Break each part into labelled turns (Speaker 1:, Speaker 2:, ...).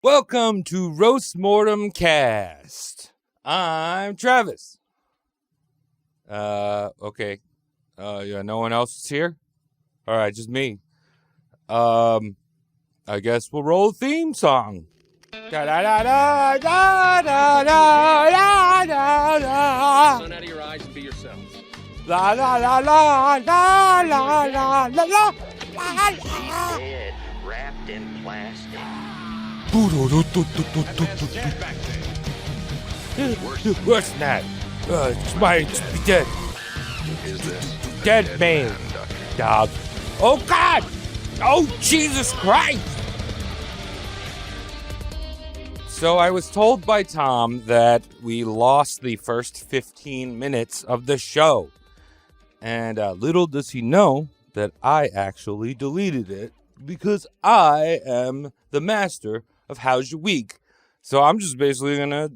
Speaker 1: Welcome to Roast Mortem Cast. I'm Travis. Okay. Yeah, no one else is here? All right, just me. I guess we'll roll a theme song. Da da da da da da da da da.
Speaker 2: Sun out of your eyes and be yourselves.
Speaker 1: La la la la la la la la la.
Speaker 3: Dead, wrapped in plastic.
Speaker 1: Worse than that. It's my dead. Dead man. Dog. Oh God! Oh Jesus Christ! So I was told by Tom that we lost the first 15 minutes of the show. And little does he know that I actually deleted it because I am the master of How's Your Week. So I'm just basically going to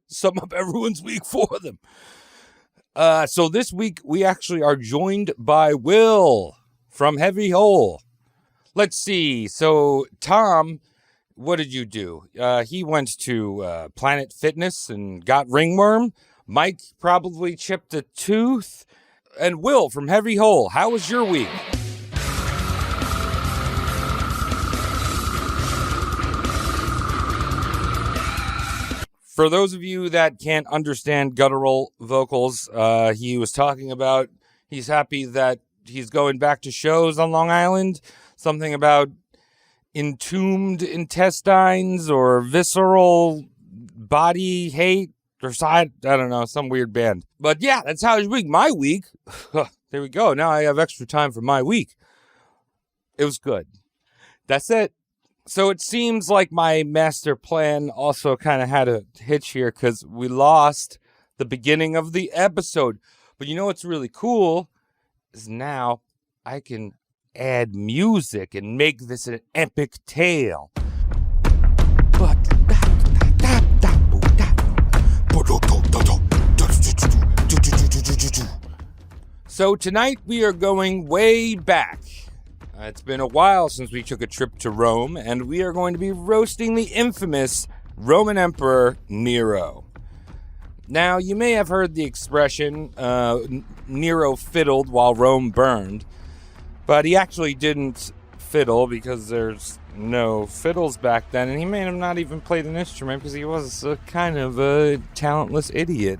Speaker 1: sum up everyone's week for them. So this week we actually are joined by Will from Heavy Hole. Let's see. So Tom, what did you do? He went to Planet Fitness and got ringworm. Mike probably chipped a tooth. And Will from Heavy Hole, how was your week? For those of you that can't understand guttural vocals, he was talking about he's happy that he's going back to shows on Long Island. Something about entombed intestines or visceral body hate or side. I don't know, some weird band. But yeah, that's how his week. My week, there we go. Now I have extra time for my week. It was good. That's it. So it seems like my master plan also kind of had a hitch here because we lost the beginning of the episode. But you know what's really cool is now I can add music and make this an epic tale. So tonight we are going way back. It's been a while since we took a trip to Rome, and we are going to be roasting the infamous Roman Emperor Nero. Now, you may have heard the expression, Nero fiddled while Rome burned, but he actually didn't fiddle because there's no fiddles back then, and he may have not even played an instrument because he was kind of a talentless idiot.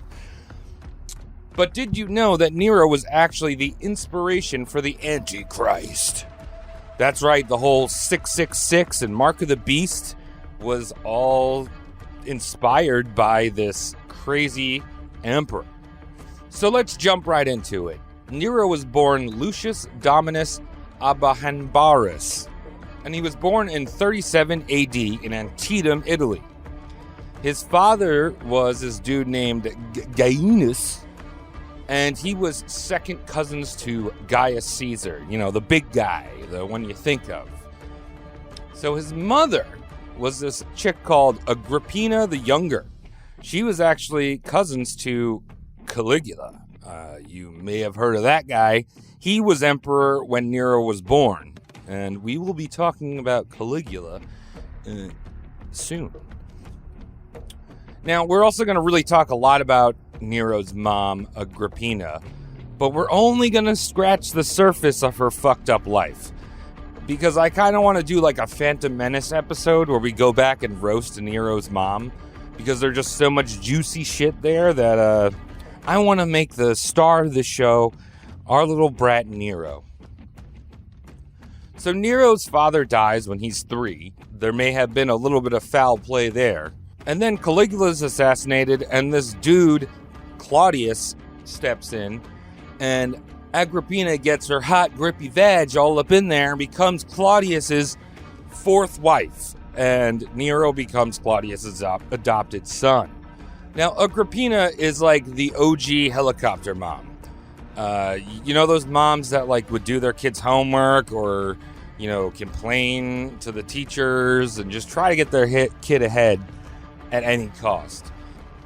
Speaker 1: But did you know that Nero was actually the inspiration for the Antichrist? That's right, the whole 666 and Mark of the Beast was all inspired by this crazy emperor. So let's jump right into it. Nero was born Lucius Dominus Abahanbarus, and he was born in 37 AD in Antietam, Italy. His father was this dude named Gaius, and he was second cousins to Gaius Caesar, you know, the big guy, the one you think of. So his mother was this chick called Agrippina the Younger. She was actually cousins to Caligula. You may have heard of that guy. He was emperor when Nero was born, and we will be talking about Caligula soon. Now, we're also going to really talk a lot about Nero's mom, Agrippina, but we're only going to scratch the surface of her fucked up life. Because I kind of want to do like a Phantom Menace episode where we go back and roast Nero's mom, because there's just so much juicy shit there that I want to make the star of the show our little brat Nero. So Nero's father dies when he's 3. There may have been a little bit of foul play there. And then Caligula's assassinated, and this dude, Claudius, steps in, and Agrippina gets her hot, grippy vag all up in there and becomes Claudius's 4th wife, and Nero becomes Claudius's adopted son. Now, Agrippina is like the OG helicopter mom. You know those moms that like would do their kids' homework or, you know, complain to the teachers and just try to get their kid ahead at any cost.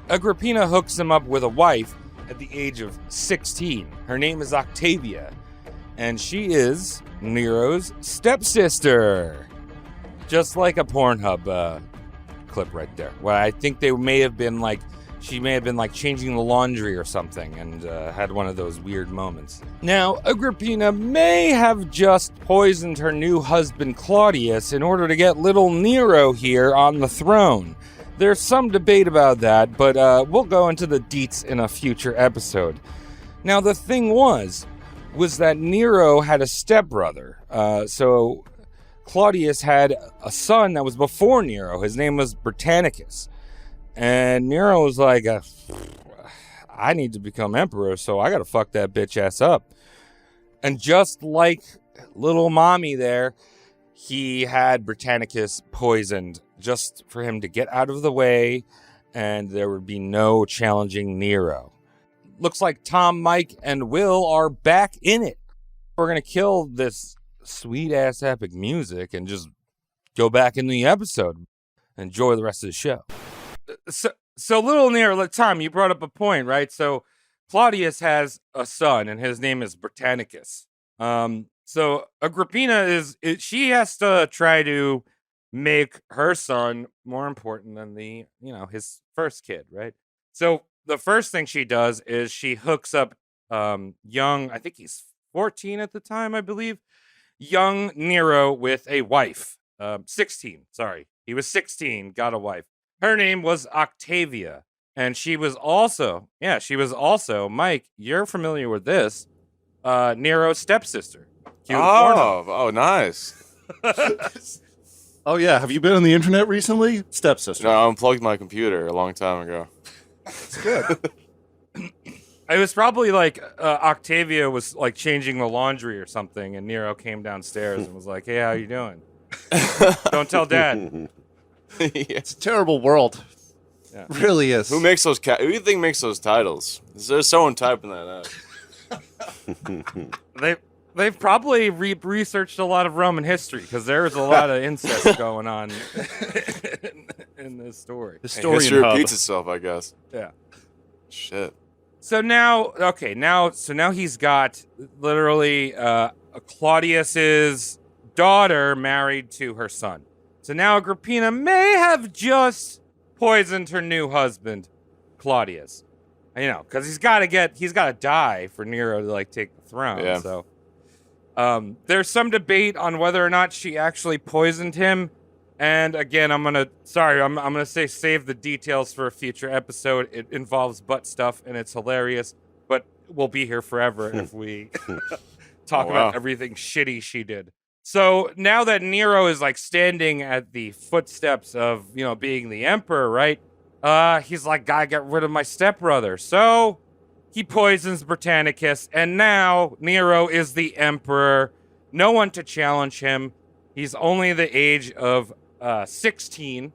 Speaker 1: Agrippina hooks him up with a wife at the age of 16. Her name is Octavia, and she is Nero's stepsister. Just like a Pornhub clip right there. Well, I think they may have been like, she may have been like changing the laundry or something and had one of those weird moments. Now, Agrippina may have just poisoned her new husband Claudius in order to get little Nero here on the throne. There's some debate about that, but we'll go into the deets in a future episode. Now, the thing was that Nero had a stepbrother. So Claudius had a son that was before Nero. His name was Britannicus. And Nero was like, I need to become emperor, so I gotta fuck that bitch ass up. And just like little mommy there, he had Britannicus poisoned just for him to get out of the way, and there would be no challenging Nero. Looks like Tom, Mike, and Will are back in it. We're gonna kill this sweet-ass epic music and just go back in the episode. Enjoy the rest of the show. So little Nero, Tom, you brought up a point, right? So Claudius has a son, and his name is Britannicus. So Agrippina she has to try to make her son more important than his first kid, right? So the first thing she does is she hooks up young, I think he's 14 at the time, I believe, young Nero with a wife. 16, sorry. He was 16, got a wife. Her name was Octavia, and she was also, Mike, you're familiar with this, Nero's stepsister.
Speaker 2: Oh, nice.
Speaker 4: Oh, yeah. Have you been on the internet recently? Stepsister.
Speaker 2: No, I unplugged my computer a long time ago.
Speaker 4: That's good.
Speaker 1: It was probably like Octavia was like changing the laundry or something, and Nero came downstairs and was like, "Hey, how you doing? Don't tell Dad."
Speaker 2: Yeah.
Speaker 4: It's a terrible world.
Speaker 1: Yeah.
Speaker 4: It really is.
Speaker 2: Who makes those? Who do you think makes those titles? Is there someone typing that out?
Speaker 1: They've probably researched a lot of Roman history because there's a lot of incest going on in this story.
Speaker 4: Historian
Speaker 2: History
Speaker 4: hub.
Speaker 2: repeats itself, I guess.
Speaker 1: Yeah.
Speaker 2: Shit.
Speaker 1: So now he's got literally Claudius's daughter married to her son. So now Agrippina may have just poisoned her new husband, Claudius. Because he's got to die for Nero to like take the throne.
Speaker 2: Yeah.
Speaker 1: So there's some debate on whether or not she actually poisoned him. And again, I'm gonna say save the details for a future episode. It involves butt stuff and it's hilarious, but we'll be here forever if we talk about everything shitty she did. So now that Nero is like standing at the footsteps of, being the emperor, right? He's like, gotta get rid of my stepbrother. So he poisons Britannicus, and now Nero is the emperor. No one to challenge him. He's only the age of 16,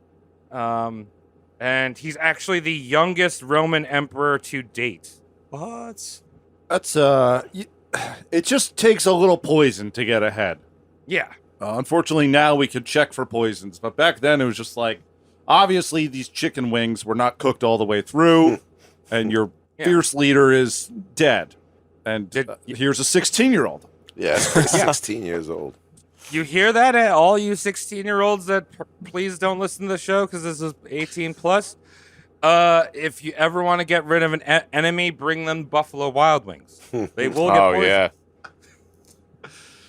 Speaker 1: and he's actually the youngest Roman emperor to date.
Speaker 2: What?
Speaker 4: That's it just takes a little poison to get ahead.
Speaker 1: Yeah.
Speaker 4: Unfortunately, now we can check for poisons, but back then it was just like, obviously these chicken wings were not cooked all the way through, and your fierce leader is dead. And here's a 16-year-old.
Speaker 5: Yeah, 16 years old.
Speaker 1: You hear that, all you 16-year-olds that please don't listen to the show because this is 18 plus. If you ever want to get rid of an enemy, bring them Buffalo Wild Wings. They will get poisoned.
Speaker 2: Yeah.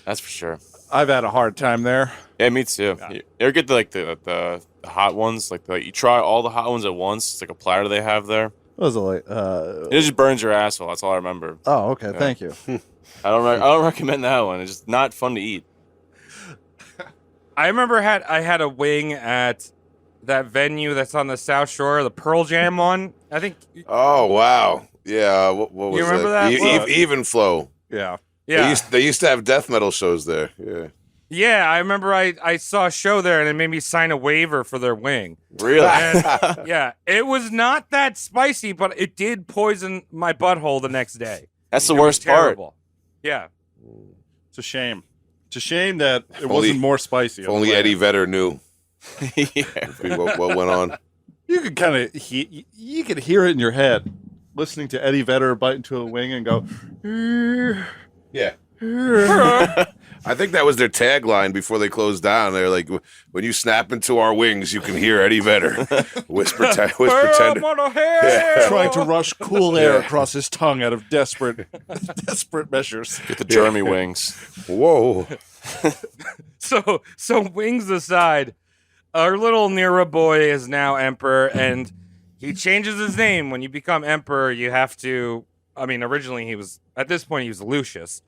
Speaker 2: That's for sure.
Speaker 4: I've had a hard time there.
Speaker 2: Yeah, me too.
Speaker 1: Yeah.
Speaker 2: You ever get the hot ones? Like you try all the hot ones at once. It's like a platter they have there.
Speaker 4: What was it like?
Speaker 2: It just burns your asshole. That's all I remember.
Speaker 4: Oh, okay. Thank you.
Speaker 2: I don't recommend that one. It's just not fun to eat.
Speaker 1: I remember I had a wing at that venue that's on the South Shore, the Pearl Jam one. I think.
Speaker 5: Oh wow! Yeah, what was
Speaker 1: you remember that?
Speaker 5: Even Flow.
Speaker 4: Yeah.
Speaker 1: Yeah.
Speaker 5: They used to have death metal shows there. Yeah.
Speaker 1: Yeah, I remember I saw a show there and it made me sign a waiver for their wing.
Speaker 2: Really?
Speaker 1: And, yeah, it was not that spicy, but it did poison my butthole the next day.
Speaker 2: That's the
Speaker 1: It was
Speaker 2: worst part.
Speaker 1: terrible. Yeah.
Speaker 4: It's a shame. It's a shame that it wasn't more spicy.
Speaker 5: If only Eddie Vedder knew
Speaker 2: Yeah.
Speaker 5: what went on.
Speaker 4: You could kind of you could hear it in your head, listening to Eddie Vedder bite into a wing and go.
Speaker 5: Yeah. I think that was their tagline before they closed down. They're like, "When you snap into our wings, you can hear Eddie Vedder whisper tender."
Speaker 4: Trying to rush cool air across his tongue out of desperate measures.
Speaker 2: Get the Jeremy wings.
Speaker 5: Whoa!
Speaker 1: So wings aside, our little Nero boy is now emperor, and he changes his name. When you become emperor, you have to. I mean, originally he was Lucius,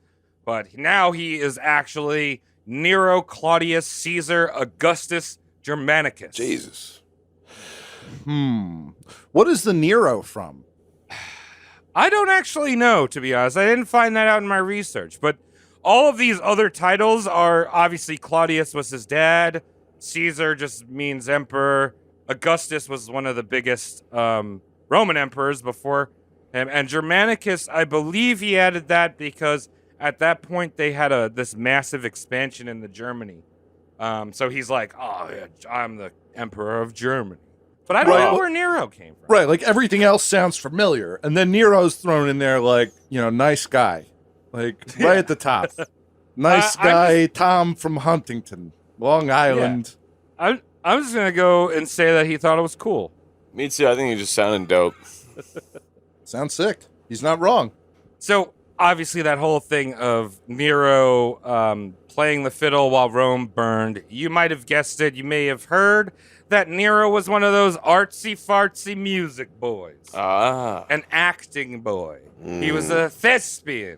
Speaker 1: but now he is actually Nero Claudius Caesar Augustus Germanicus.
Speaker 5: Jesus.
Speaker 4: What is the Nero from?
Speaker 1: I don't actually know, to be honest. I didn't find that out in my research, but all of these other titles are obviously Claudius was his dad. Caesar just means emperor. Augustus was one of the biggest Roman emperors before him. And Germanicus, I believe he added that because at that point they had this massive expansion into Germany. So he's like, oh, yeah, I'm the emperor of Germany. But I don't know where Nero came from.
Speaker 4: Right, like everything else sounds familiar. And then Nero's thrown in there like, nice guy. Like, right at the top. Nice guy, Tom from Huntington, Long Island.
Speaker 1: Yeah. I'm just going to go and say that he thought it was cool.
Speaker 2: Me too. I think he just sounded dope.
Speaker 4: Sounds sick. He's not wrong.
Speaker 1: So, obviously, that whole thing of Nero playing the fiddle while Rome burned, you might have guessed it. You may have heard that Nero was one of those artsy-fartsy music boys. An acting boy. He was a thespian.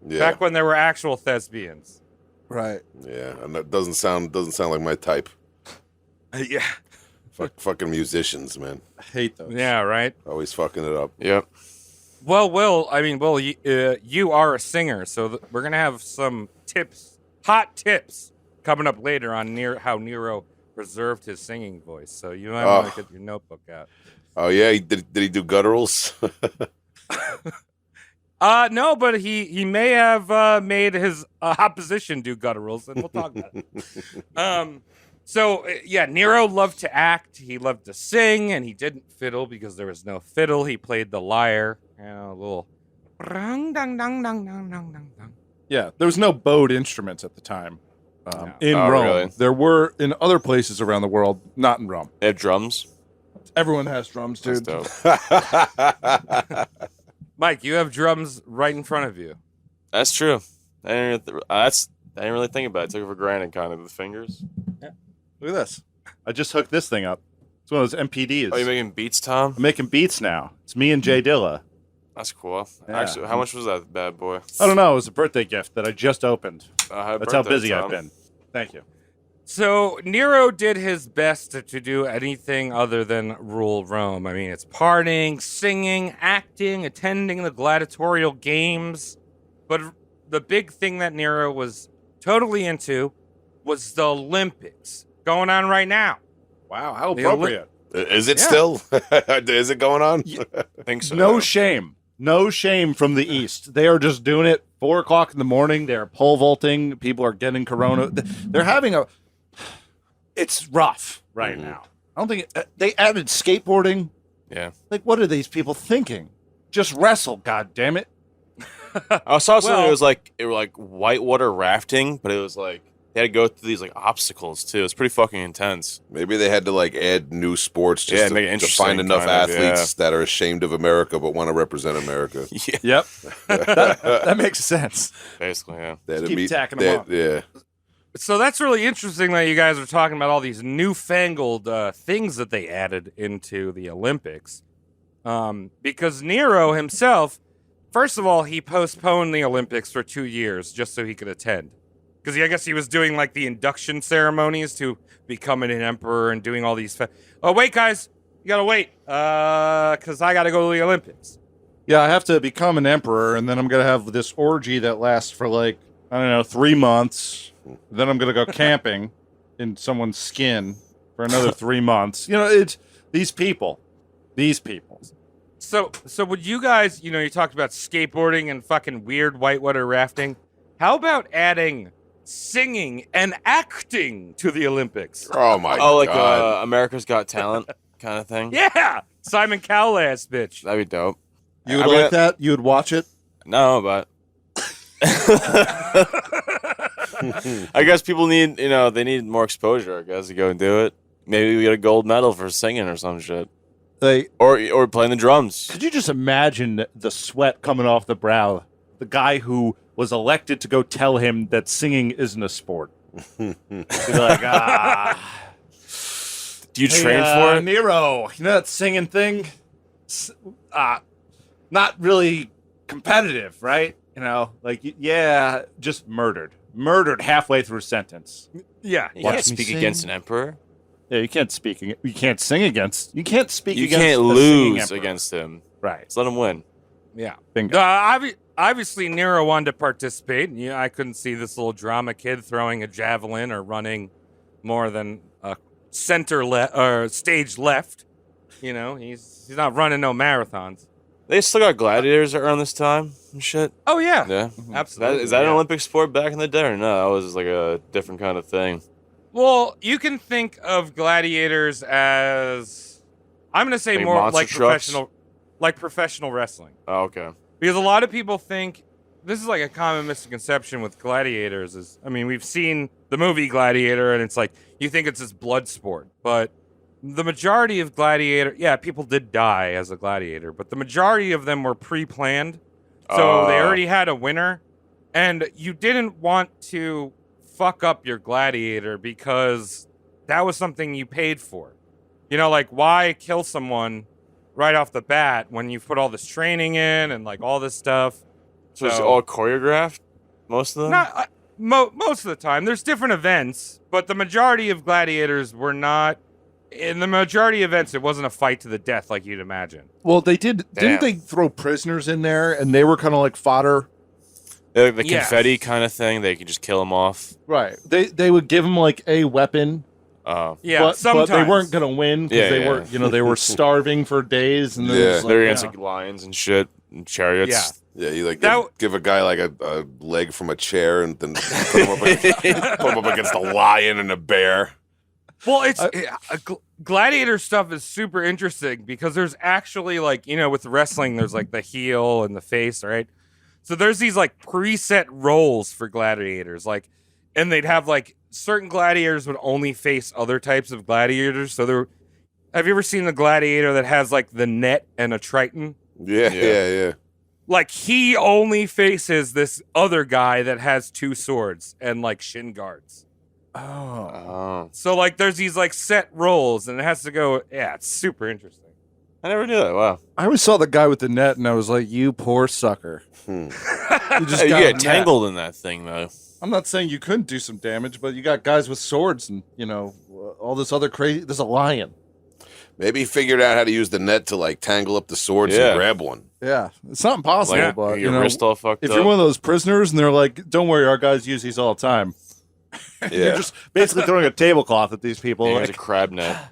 Speaker 5: Yeah.
Speaker 1: Back when there were actual thespians.
Speaker 4: Right.
Speaker 5: Yeah, and that doesn't sound like my type.
Speaker 1: Yeah.
Speaker 5: Fucking musicians, man.
Speaker 4: I hate those.
Speaker 1: Yeah, right?
Speaker 5: Always fucking it up.
Speaker 2: Yep.
Speaker 1: Well, Will, you are a singer, so we're going to have some hot tips, coming up later on how Nero preserved his singing voice. So you might want to get your notebook out.
Speaker 5: Oh, yeah? Did he do gutturals?
Speaker 1: No, but he may have made his opposition do gutturals, and we'll talk about it. So, Nero loved to act. He loved to sing, and he didn't fiddle because there was no fiddle. He played the lyre, a little rung, dang, dang, dang, dang, dang, dang.
Speaker 4: Yeah, there was no bowed instruments at the time in Rome.
Speaker 2: Really?
Speaker 4: There were in other places around the world, not in Rome.
Speaker 2: They have drums.
Speaker 4: Everyone has drums, dude.
Speaker 2: That's dope.
Speaker 1: Mike, you have drums right in front of you.
Speaker 2: That's true. I didn't really think about it. I took it for granted, kind of, the fingers.
Speaker 1: Yeah.
Speaker 4: Look at this. I just hooked this thing up. It's one of those MPDs.
Speaker 2: Oh, you making beats, Tom?
Speaker 4: I'm making beats now. It's me and Jay Dilla.
Speaker 2: That's cool.
Speaker 4: Yeah.
Speaker 2: Actually, how much was that bad boy?
Speaker 4: I don't know. It was a birthday gift that I just opened. That's how busy
Speaker 2: Tom.
Speaker 4: I've been. Thank you.
Speaker 1: So Nero did his best to do anything other than rule Rome. I mean, it's partying, singing, acting, attending the gladiatorial games. But the big thing that Nero was totally into was the Olympics going on right now.
Speaker 4: Wow, how appropriate.
Speaker 5: Is it still? Is it going on?
Speaker 2: I think so.
Speaker 4: No shame. No shame from the East. They are just doing it 4 o'clock in the morning. They're pole vaulting. People are getting corona. They're having it's rough right now. I don't think they added skateboarding.
Speaker 2: Yeah.
Speaker 4: Like, what are these people thinking? Just wrestle, god damn it.
Speaker 2: I saw something. It was like whitewater rafting, but it was like they had to go through these like obstacles too. It's pretty fucking intense.
Speaker 5: Maybe they had to add new sports
Speaker 2: Yeah,
Speaker 5: just
Speaker 2: make it
Speaker 5: to
Speaker 2: interesting,
Speaker 5: find enough
Speaker 2: kind of,
Speaker 5: athletes that are ashamed of America but want to represent America.
Speaker 2: Yeah.
Speaker 4: Yep. that makes sense.
Speaker 2: Basically, yeah.
Speaker 5: They had to
Speaker 4: Keep tacking them up.
Speaker 5: Yeah.
Speaker 1: So that's really interesting that you guys are talking about all these newfangled things that they added into the Olympics. Because Nero himself, first of all, he postponed the Olympics for 2 years just so he could attend. Because I guess he was doing like the induction ceremonies to becoming an emperor and doing all these. Oh, wait, guys. You got to wait. Because I got to go to the Olympics.
Speaker 4: Yeah, I have to become an emperor, and then I'm going to have this orgy that lasts for 3 months. Then I'm going to go camping in someone's skin for another 3 months. It's these people.
Speaker 1: So would you guys, you talked about skateboarding and fucking weird whitewater rafting. How about adding singing and acting to the Olympics?
Speaker 5: Oh, my
Speaker 2: Oh, like
Speaker 5: God.
Speaker 2: America's Got Talent kind of thing.
Speaker 1: Yeah! Simon Cowell ass bitch.
Speaker 2: That'd be dope.
Speaker 4: You would like that? You would watch it?
Speaker 2: No, but I guess people need, they need more exposure, I guess, to go and do it. Maybe we get a gold medal for singing or some shit. Or playing the drums.
Speaker 4: Could you just imagine the sweat coming off the brow? The guy who was elected to go tell him that singing isn't a sport. He'd be like,
Speaker 2: Do you train for it?
Speaker 4: Nero, you know that singing thing? Not really competitive, right? Just murdered. Murdered halfway through a sentence.
Speaker 1: Yeah.
Speaker 2: You can't speak against an emperor.
Speaker 4: Yeah, you can't speak. You can't sing against. You can't speak
Speaker 2: You
Speaker 4: against.
Speaker 2: can't
Speaker 4: a singing
Speaker 2: lose
Speaker 4: emperor.
Speaker 2: against him.
Speaker 4: Right.
Speaker 2: Let's let him win.
Speaker 1: Yeah.
Speaker 4: Bingo.
Speaker 1: Obviously, Nero wanted to participate. I couldn't see this little drama kid throwing a javelin or running more than a stage left. He's not running no marathons.
Speaker 2: They still got gladiators around this time and shit.
Speaker 1: Oh yeah,
Speaker 2: Yeah.
Speaker 1: absolutely.
Speaker 2: Is that an Olympic sport back in the day or no? That was like a different kind of thing.
Speaker 1: Well, you can think of gladiators as I'm going to say
Speaker 2: Like
Speaker 1: more
Speaker 2: monster
Speaker 1: like
Speaker 2: trucks?
Speaker 1: professional wrestling.
Speaker 2: Oh, okay.
Speaker 1: Because a lot of people think this is like a common misconception with gladiators we've seen the movie Gladiator and it's like you think it's this blood sport, but the majority of people did die as a gladiator, but the majority of them were pre-planned. So they already had a winner and you didn't want to fuck up your gladiator because that was something you paid for. Why kill someone right off the bat when you've put all this training in and like all this stuff?
Speaker 2: So it's all choreographed? Most of them?
Speaker 1: Not most of the time. There's different events, but the majority of gladiators were not. In the majority of events, it wasn't a fight to the death like you'd imagine.
Speaker 4: Well, they did.
Speaker 2: Damn.
Speaker 4: Didn't they throw prisoners in there and they were kind of like fodder?
Speaker 2: The
Speaker 1: Yeah.
Speaker 2: confetti kind of thing. They could just kill them off.
Speaker 4: Right. They would give them like a weapon.
Speaker 1: Yeah,
Speaker 4: but
Speaker 1: sometimes
Speaker 4: they weren't gonna win because
Speaker 2: Yeah,
Speaker 4: were they were starving for days and then
Speaker 5: Yeah.
Speaker 4: it was like,
Speaker 2: They're against like lions and shit and chariots.
Speaker 1: Yeah.
Speaker 5: Yeah, you like
Speaker 1: That-
Speaker 5: give a guy like a leg from a chair and then put him up against a lion and a bear.
Speaker 1: Well, gladiator stuff is super interesting because there's actually with wrestling, there's like the heel and the face, right? So there's these like preset roles for gladiators, and they'd have like certain gladiators would only face other types of gladiators. So have you ever seen the gladiator that has like the net and a triton?
Speaker 5: Yeah.
Speaker 1: Like he only faces this other guy that has two swords and like shin guards.
Speaker 2: Oh.
Speaker 1: So like there's these like set roles and it has to go. Yeah, it's super interesting.
Speaker 2: I never knew that. Wow.
Speaker 4: I always saw the guy with the net and I was like, you poor sucker. You just
Speaker 2: You
Speaker 4: got a
Speaker 2: get
Speaker 4: net.
Speaker 2: tangled in that thing, though.
Speaker 4: I'm not saying you couldn't do some damage, but you got guys with swords and all this other crazy. There's a lion.
Speaker 5: Maybe he figured out how to use the net to like tangle up the swords and grab one.
Speaker 4: Yeah, it's not impossible,
Speaker 2: Like
Speaker 4: but
Speaker 2: your wrist all fucked
Speaker 4: if
Speaker 2: up.
Speaker 4: you're one of those prisoners and they're like, "Don't worry, our guys use these all the time," you're just basically throwing a tablecloth at these people.
Speaker 2: Here's a
Speaker 4: Like,
Speaker 2: crab net.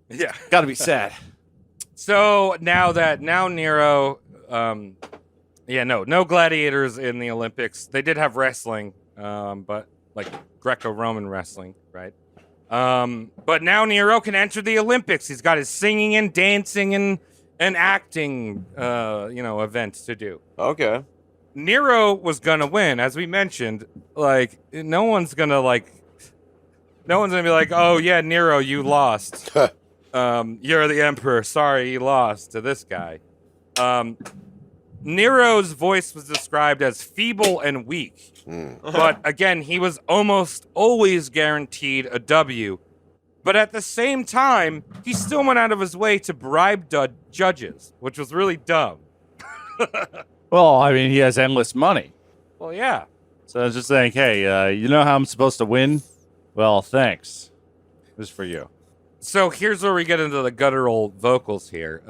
Speaker 1: Yeah.
Speaker 4: got to be sad.
Speaker 1: So now Nero, no gladiators in the Olympics. They did have wrestling, but like Greco-Roman wrestling, right? But now Nero can enter the Olympics. He's got his singing and dancing and acting, events to do.
Speaker 2: Okay.
Speaker 1: Nero was gonna win, as we mentioned. Like no one's gonna be like, oh yeah, Nero, you lost. You're the emperor. Sorry, you lost to this guy. Nero's voice was described as feeble and weak. But again, he was almost always guaranteed a W. But at the same time, he still went out of his way to bribe judges, which was really dumb.
Speaker 4: Well, I mean, he has endless money,
Speaker 1: Well, yeah.
Speaker 4: so I was just saying, hey, you know how I'm supposed to win? Well, thanks. This is for you.
Speaker 1: So here's where we get into the guttural vocals here.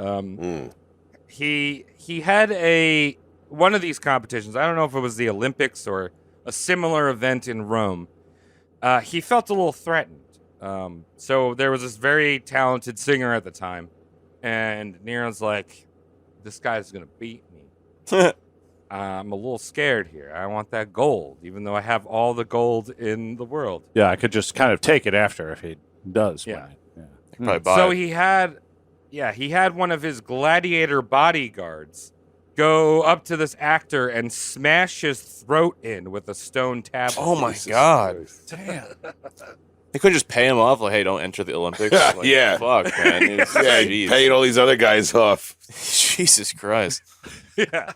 Speaker 1: He had one of these competitions. I don't know if it was the Olympics or a similar event in Rome. He felt a little threatened. So there was this very talented singer at the time, and Nero's like, "This guy's gonna beat me. I'm a little scared here. I want that gold, even though I have all the gold in the world."
Speaker 4: Yeah, I could just kind of take it after if he does.
Speaker 1: Yeah.
Speaker 4: win it.
Speaker 2: Probably buy
Speaker 1: So
Speaker 2: it.
Speaker 1: he had one of his gladiator bodyguards go up to this actor and smash his throat in with a stone tablet.
Speaker 2: Oh my God!
Speaker 4: Damn.
Speaker 2: They couldn't just pay him off. Like, hey, don't enter the Olympics. Like,
Speaker 5: Yeah.
Speaker 2: Fuck, man.
Speaker 5: Yeah,
Speaker 2: Jeez.
Speaker 5: paying all these other guys off.
Speaker 2: Jesus Christ.
Speaker 1: Yeah.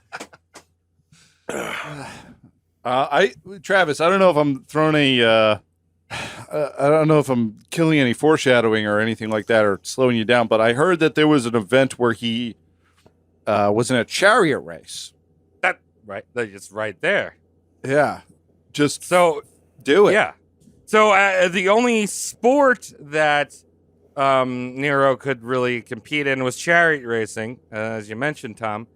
Speaker 4: Travis, I don't know if I'm throwing I don't know if I'm killing any foreshadowing or anything like that or slowing you down, but I heard that there was an event where he was in a chariot race.
Speaker 1: It's right there.
Speaker 4: Yeah. Just
Speaker 1: So,
Speaker 4: do it.
Speaker 1: yeah. So the only sport that Nero could really compete in was chariot racing, as you mentioned, Tom.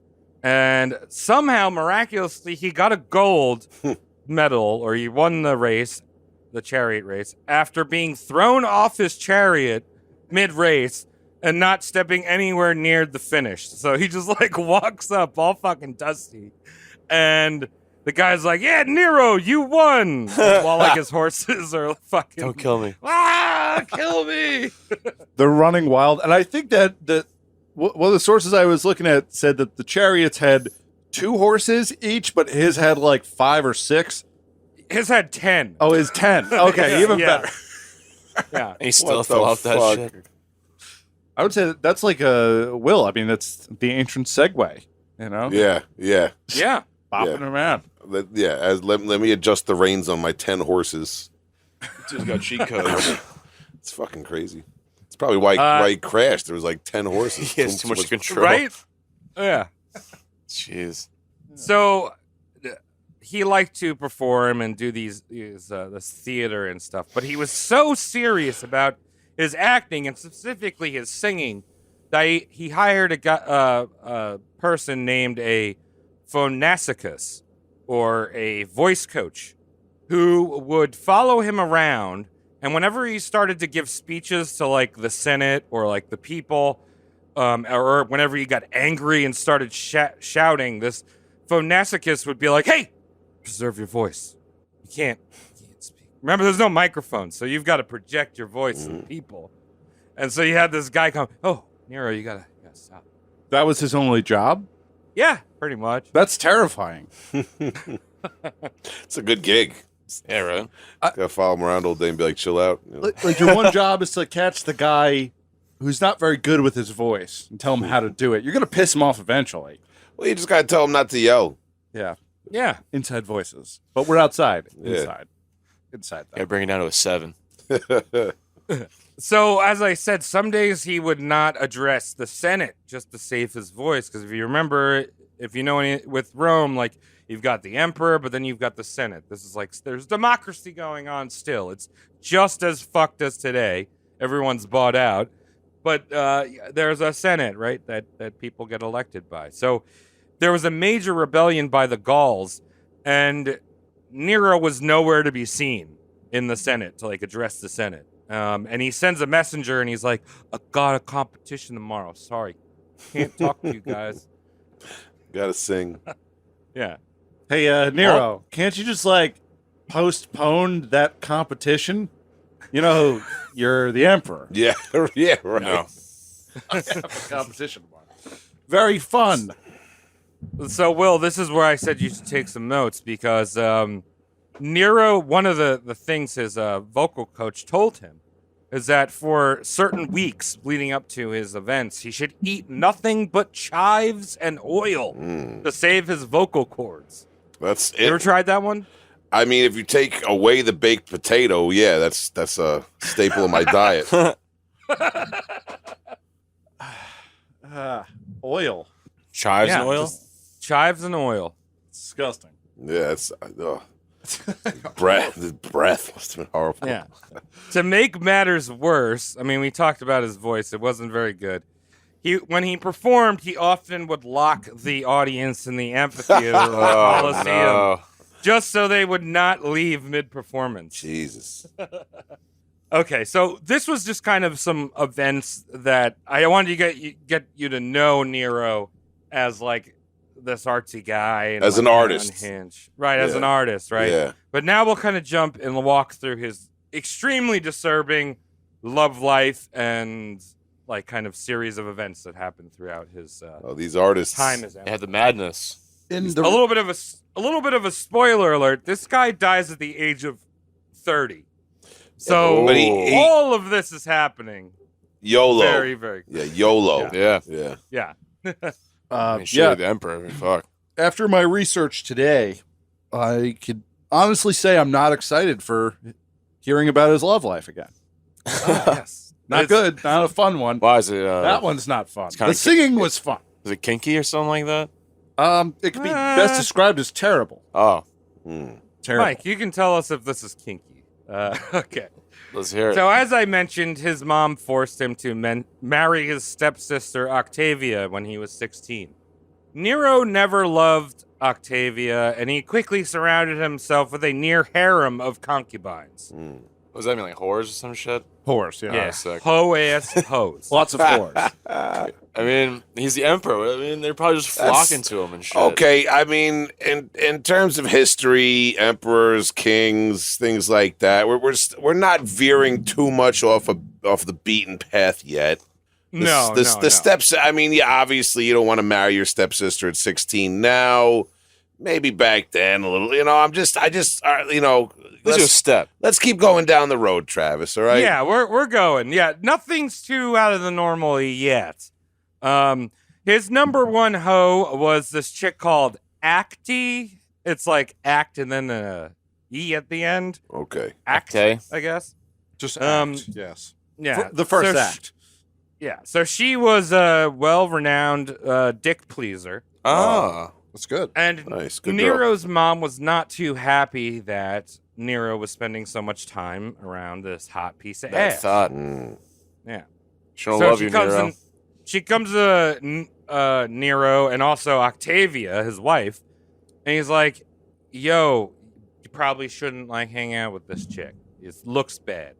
Speaker 1: And somehow, miraculously, he got a gold medal, or he won the race, the chariot race, after being thrown off his chariot mid-race and not stepping anywhere near the finish. So he just like walks up all fucking dusty, and the guy's like, "Yeah, Nero, you won!" While like his horses are fucking,
Speaker 2: Don't kill me.
Speaker 1: Kill me!
Speaker 4: They're running wild. And I think that one of the sources I was looking at said that the chariots had 2 horses each, but his had like 5 or 6.
Speaker 1: His had 10.
Speaker 4: Oh, his 10. Okay, even
Speaker 1: Yeah.
Speaker 4: better.
Speaker 1: Yeah.
Speaker 2: And he still
Speaker 5: What
Speaker 2: fell
Speaker 5: the
Speaker 2: off that
Speaker 5: fuck?
Speaker 2: shit.
Speaker 4: I would say that's like a Will. I mean, that's the ancient Segway, you know?
Speaker 5: Yeah, yeah.
Speaker 1: Yeah.
Speaker 4: Bopping around.
Speaker 5: Let me adjust the reins on my 10 horses.
Speaker 2: Just got cheat codes.
Speaker 5: It's fucking crazy. It's probably why he crashed. There was like 10 horses.
Speaker 2: He has too much control.
Speaker 1: Right? Yeah.
Speaker 2: Jeez.
Speaker 1: So he liked to perform and do this theater and stuff, but he was so serious about his acting and specifically his singing that he hired a person named a phonasicus, or a voice coach, who would follow him around. And whenever he started to give speeches to like the Senate or like the people, or whenever he got angry and started shouting, this phonasicus would be like, "Hey, preserve your voice. You can't speak. Remember, there's no microphone, so you've got to project your voice to the people." And so you had this guy come, "Oh, Nero, you gotta stop."
Speaker 4: That was his only job?
Speaker 1: Yeah, pretty much.
Speaker 4: That's terrifying.
Speaker 5: It's a good gig.
Speaker 2: Yeah, right.
Speaker 5: Gotta follow him around all day and be like, chill out. You know?
Speaker 4: Like your one job is to catch the guy who's not very good with his voice and tell him how to do it. You're going to piss him off eventually.
Speaker 5: Well, you just gotta tell him not to yell.
Speaker 4: Yeah.
Speaker 1: Yeah.
Speaker 4: Inside voices. But we're outside.
Speaker 5: Yeah.
Speaker 4: Inside.
Speaker 2: Yeah, bring it down to a 7.
Speaker 1: So, as I said, some days he would not address the Senate just to save his voice. Because if you remember, if you know any with Rome, like, you've got the emperor, but then you've got the Senate. This is like, there's democracy going on still. It's just as fucked as today. Everyone's bought out. But there's a Senate, right, that people get elected by. So there was a major rebellion by the Gauls, and Nero was nowhere to be seen in the Senate to, like, address the Senate. And he sends a messenger, and he's like, "I got a competition tomorrow. Sorry, can't talk to you guys."
Speaker 5: Gotta sing.
Speaker 1: Yeah.
Speaker 4: Hey, Nero, can't you just, like, postpone that competition? You know, you're the emperor.
Speaker 5: Yeah, yeah, right.
Speaker 2: No.
Speaker 4: I have a competition tomorrow. Very fun.
Speaker 1: So, Will, this is where I said you should take some notes, because Nero, one of the things his vocal coach told him is that for certain weeks leading up to his events, he should eat nothing but chives and oil to save his vocal cords.
Speaker 5: That's
Speaker 1: You ever
Speaker 5: it.
Speaker 1: tried that one?
Speaker 5: I mean, if you take away the baked potato, yeah, that's a staple of my diet.
Speaker 4: Oil.
Speaker 2: Chives and oil?
Speaker 1: just chives and oil.
Speaker 4: Disgusting.
Speaker 5: Yeah, it's breath. The breath must have been horrible.
Speaker 1: Yeah. To make matters worse, I mean, we talked about his voice. It wasn't very good. When he performed, he often would lock the audience in the amphitheater or Coliseum
Speaker 2: No.
Speaker 1: just so they would not leave mid-performance.
Speaker 5: Jesus.
Speaker 1: Okay, so this was just kind of some events that I wanted to get you to know Nero as, like, this artsy guy. And,
Speaker 5: As
Speaker 1: like,
Speaker 5: an artist.
Speaker 1: unhinged. Right, as
Speaker 5: Yeah.
Speaker 1: an artist, right?
Speaker 5: Yeah.
Speaker 1: But now we'll kind of jump and walk through his extremely disturbing love life and like kind of series of events that happened throughout his
Speaker 5: These artists.
Speaker 1: time as
Speaker 2: They
Speaker 1: emperor.
Speaker 2: had the madness.
Speaker 4: In
Speaker 1: A little bit of a spoiler alert. This guy dies at the age of 30. So
Speaker 5: but he-
Speaker 1: all of this is happening
Speaker 5: YOLO.
Speaker 1: very, very
Speaker 5: Yeah, YOLO.
Speaker 2: Yeah.
Speaker 5: Yeah.
Speaker 1: yeah.
Speaker 2: I mean, shit, the emperor. I mean, fuck.
Speaker 4: After my research today, I could honestly say I'm not excited for hearing about his love life again.
Speaker 1: Yes.
Speaker 4: Not
Speaker 1: It's-
Speaker 4: good. Not a fun one.
Speaker 2: Why is it?
Speaker 4: That one's not fun.
Speaker 2: kinda
Speaker 4: The singing was fun.
Speaker 2: Is it kinky or something like that?
Speaker 4: It could be best described as terrible.
Speaker 2: Oh,
Speaker 4: Terrible.
Speaker 1: Mike, you can tell us if this is kinky. Okay.
Speaker 2: let's hear it.
Speaker 1: So, as I mentioned, his mom forced him to marry his stepsister Octavia when he was 16. Nero never loved Octavia, and he quickly surrounded himself with a near harem of concubines.
Speaker 2: What does that mean, like whores or some shit?
Speaker 4: Horse, yeah.
Speaker 1: Yeah,
Speaker 2: sick.
Speaker 1: hoe-ass hoes.
Speaker 4: Lots of horse.
Speaker 2: I mean, he's the emperor. I mean, they're probably just flocking to him and shit.
Speaker 5: Okay, I mean, in terms of history, emperors, kings, things like that, we're not veering too much off the beaten path yet. The steps. I mean, yeah, obviously you don't want to marry your stepsister at 16 now. Maybe back then a little. I just,
Speaker 2: Let's do a step.
Speaker 5: let's keep going down the road, Travis. All right.
Speaker 1: Yeah, we're going. Yeah, nothing's too out of the normal yet. His number one hoe was this chick called Acti. It's like act and then a E at the end.
Speaker 5: Okay.
Speaker 1: Act,
Speaker 2: Okay.
Speaker 1: I guess.
Speaker 4: Just
Speaker 1: Um,
Speaker 4: act, yes.
Speaker 1: Yeah,
Speaker 4: The first
Speaker 1: so
Speaker 4: act.
Speaker 1: Yeah, so she was a well-renowned dick pleaser,
Speaker 2: Ah.
Speaker 4: That's good.
Speaker 1: and
Speaker 5: Nice. Good girl.
Speaker 1: Nero's mom was not too happy that Nero was spending so much time around this hot piece of
Speaker 2: Bad
Speaker 1: ass.
Speaker 2: thought.
Speaker 1: Yeah.
Speaker 2: She don't love you, Nero.
Speaker 1: She comes to Nero and also Octavia, his wife, and he's like, "Yo, you probably shouldn't like hang out with this chick. It looks bad,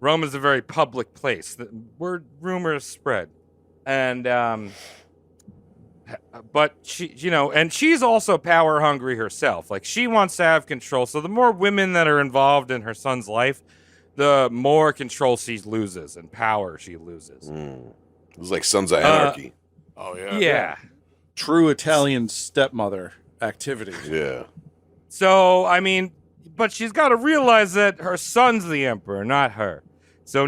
Speaker 1: Rome is a very public place. The word rumors spread, and but she, and she's also power hungry herself. Like she wants to have control. So the more women that are involved in her son's life, the more control she loses and power she loses.
Speaker 5: It was like Sons of Anarchy.
Speaker 2: Oh, yeah.
Speaker 1: Yeah.
Speaker 4: True Italian stepmother activity.
Speaker 5: Yeah.
Speaker 1: So, I mean, but she's got to realize that her son's the emperor, not her. So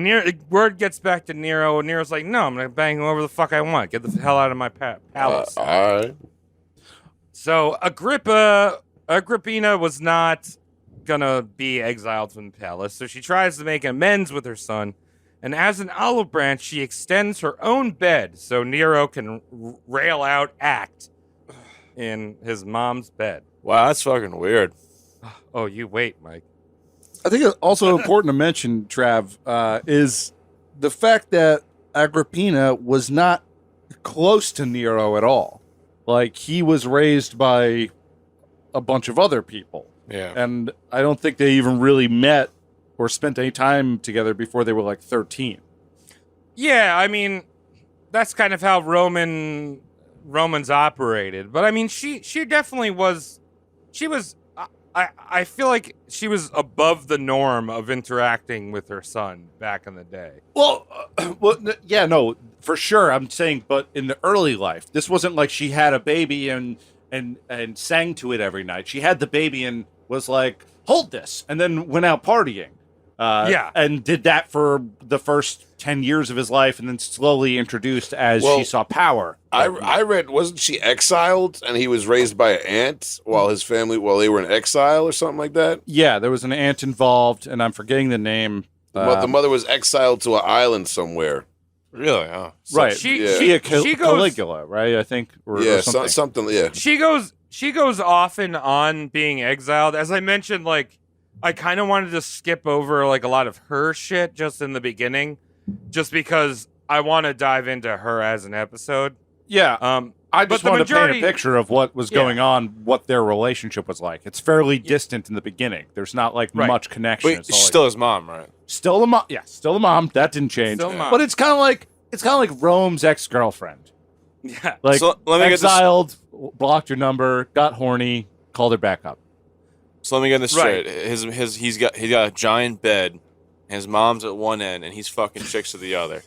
Speaker 1: word gets back to Nero, and Nero's like, no, I'm going to bang whoever the fuck I want. Get the hell out of my palace.
Speaker 5: All right.
Speaker 1: So Agrippina was not going to be exiled from the palace, so she tries to make amends with her son. And as an olive branch, she extends her own bed so Nero can rail out act in his mom's bed.
Speaker 2: Wow, that's fucking weird.
Speaker 1: Oh, you wait, Mike.
Speaker 4: I think it's also important to mention, Trav, is the fact that Agrippina was not close to Nero at all. Like, he was raised by a bunch of other people.
Speaker 2: Yeah.
Speaker 4: And I don't think they even really met or spent any time together before they were like 13.
Speaker 1: Yeah, I mean, that's kind of how Romans operated. But I mean, she definitely was. She was. I feel like she was above the norm of interacting with her son back in the day.
Speaker 4: Well, yeah, no, for sure. I'm saying, but in the early life, this wasn't like she had a baby and sang to it every night. She had the baby and was like, hold this, and then went out partying.
Speaker 1: Yeah.
Speaker 4: And did that for the first 10 years of his life and then slowly introduced as she saw power.
Speaker 5: I read, wasn't she exiled and he was raised by an aunt while they were in exile or something like that?
Speaker 4: Yeah, there was an aunt involved, and I'm forgetting the name.
Speaker 5: The mother was exiled to an island somewhere.
Speaker 2: Really? Oh.
Speaker 4: Right.
Speaker 1: She goes-
Speaker 4: Caligula, right? I think. Or something.
Speaker 5: Something. Yeah.
Speaker 1: She goes off and on being exiled. As I mentioned, like, I kind of wanted to skip over like a lot of her shit just in the beginning, just because I want to dive into her as an episode.
Speaker 4: Yeah. I
Speaker 1: but
Speaker 4: just
Speaker 1: the
Speaker 4: wanted to
Speaker 1: majority-
Speaker 4: paint a picture of what was going on, what their relationship was like. It's fairly distant in the beginning. There's not like
Speaker 1: Right.
Speaker 4: much connection.
Speaker 2: Wait,
Speaker 4: It's
Speaker 2: she's
Speaker 4: all, like,
Speaker 2: still his mom, right?
Speaker 4: still the mom. Yeah, still the mom. That didn't change.
Speaker 1: Still mom.
Speaker 4: But it's kind of like Rome's ex-girlfriend.
Speaker 1: Yeah.
Speaker 4: Like
Speaker 2: So let me get this-
Speaker 4: exiled, blocked your number, got horny, called her back up.
Speaker 2: So let me get this
Speaker 1: Right.
Speaker 2: straight. He's got a giant bed. His mom's at one end, and he's fucking chicks at the other.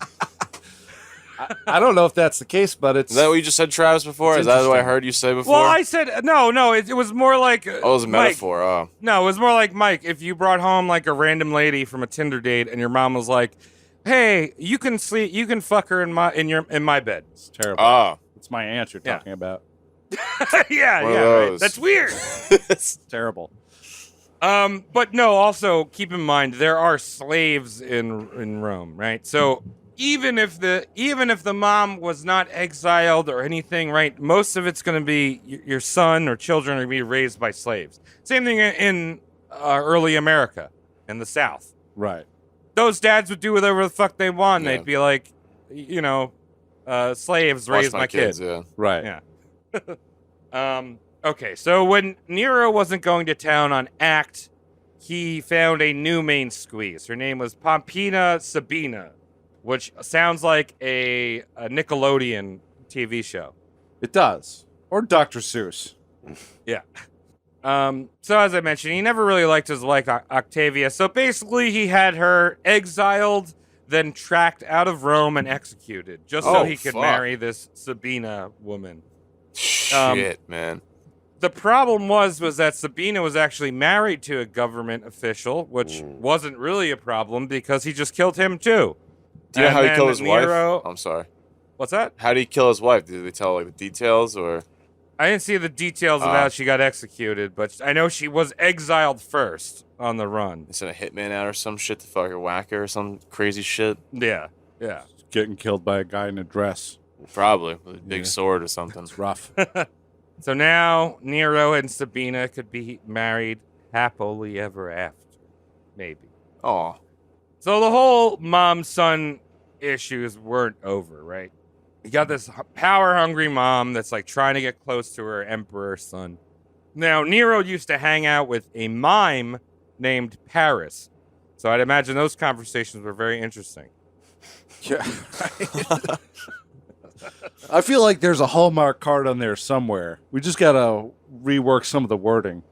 Speaker 4: I don't know if that's the case, but it's...
Speaker 2: Is that what you just said, Travis, before? Is that what I heard you say before?
Speaker 1: Well, I said no. It was more like
Speaker 2: it was a metaphor. Oh,
Speaker 1: no, it was more like Mike. If you brought home like a random lady from a Tinder date, and your mom was like, "Hey, you can fuck her in my bed."
Speaker 4: It's terrible.
Speaker 2: oh,
Speaker 4: It's my aunt you're talking about.
Speaker 1: yeah,
Speaker 2: One of
Speaker 1: right.
Speaker 2: those.
Speaker 1: That's weird.
Speaker 4: It's terrible.
Speaker 1: But no. Also, keep in mind there are slaves in Rome, right? So even if the mom was not exiled or anything, right? Most of it's going to be your son or children are going to be raised by slaves. Same thing in early America in the South.
Speaker 4: Right.
Speaker 1: Those dads would do whatever the fuck they want.
Speaker 2: Yeah.
Speaker 1: They'd be like, slaves raise my
Speaker 2: kids.
Speaker 1: kid.
Speaker 2: Yeah.
Speaker 4: Right.
Speaker 1: Yeah. Okay, so when Nero wasn't going to town on Act, he found a new main squeeze. Her name was Pompina Sabina, which sounds like a Nickelodeon TV show.
Speaker 4: It does. Or Dr. Seuss.
Speaker 1: Yeah. So as I mentioned, he never really liked his wife Octavia. So basically, he had her exiled, then tracked out of Rome and executed, just so he could marry this Sabina woman.
Speaker 2: Shit, man.
Speaker 1: The problem was that Sabina was actually married to a government official, which wasn't really a problem because he just killed him too.
Speaker 2: Do you know how he killed his
Speaker 1: Nero,
Speaker 2: wife? I'm sorry.
Speaker 1: What's that?
Speaker 2: How did he kill his wife? Did they tell like the details or?
Speaker 1: I didn't see the details of how she got executed, but I know she was exiled first on the run.
Speaker 2: They sent a hitman out or some shit to fucking whack her or some crazy shit.
Speaker 1: Yeah.
Speaker 4: Getting killed by a guy in a dress.
Speaker 2: Probably with a big sword or something.
Speaker 4: It's rough.
Speaker 1: So now Nero and Sabina could be married happily ever after. Maybe.
Speaker 2: Oh,
Speaker 1: So the whole mom-son issues weren't over, right? You got this power-hungry mom that's like trying to get close to her emperor son. Now, Nero used to hang out with a mime named Paris. So I'd imagine those conversations were very interesting.
Speaker 4: Yeah. I feel like there's a Hallmark card on there somewhere. We just got to rework some of the wording.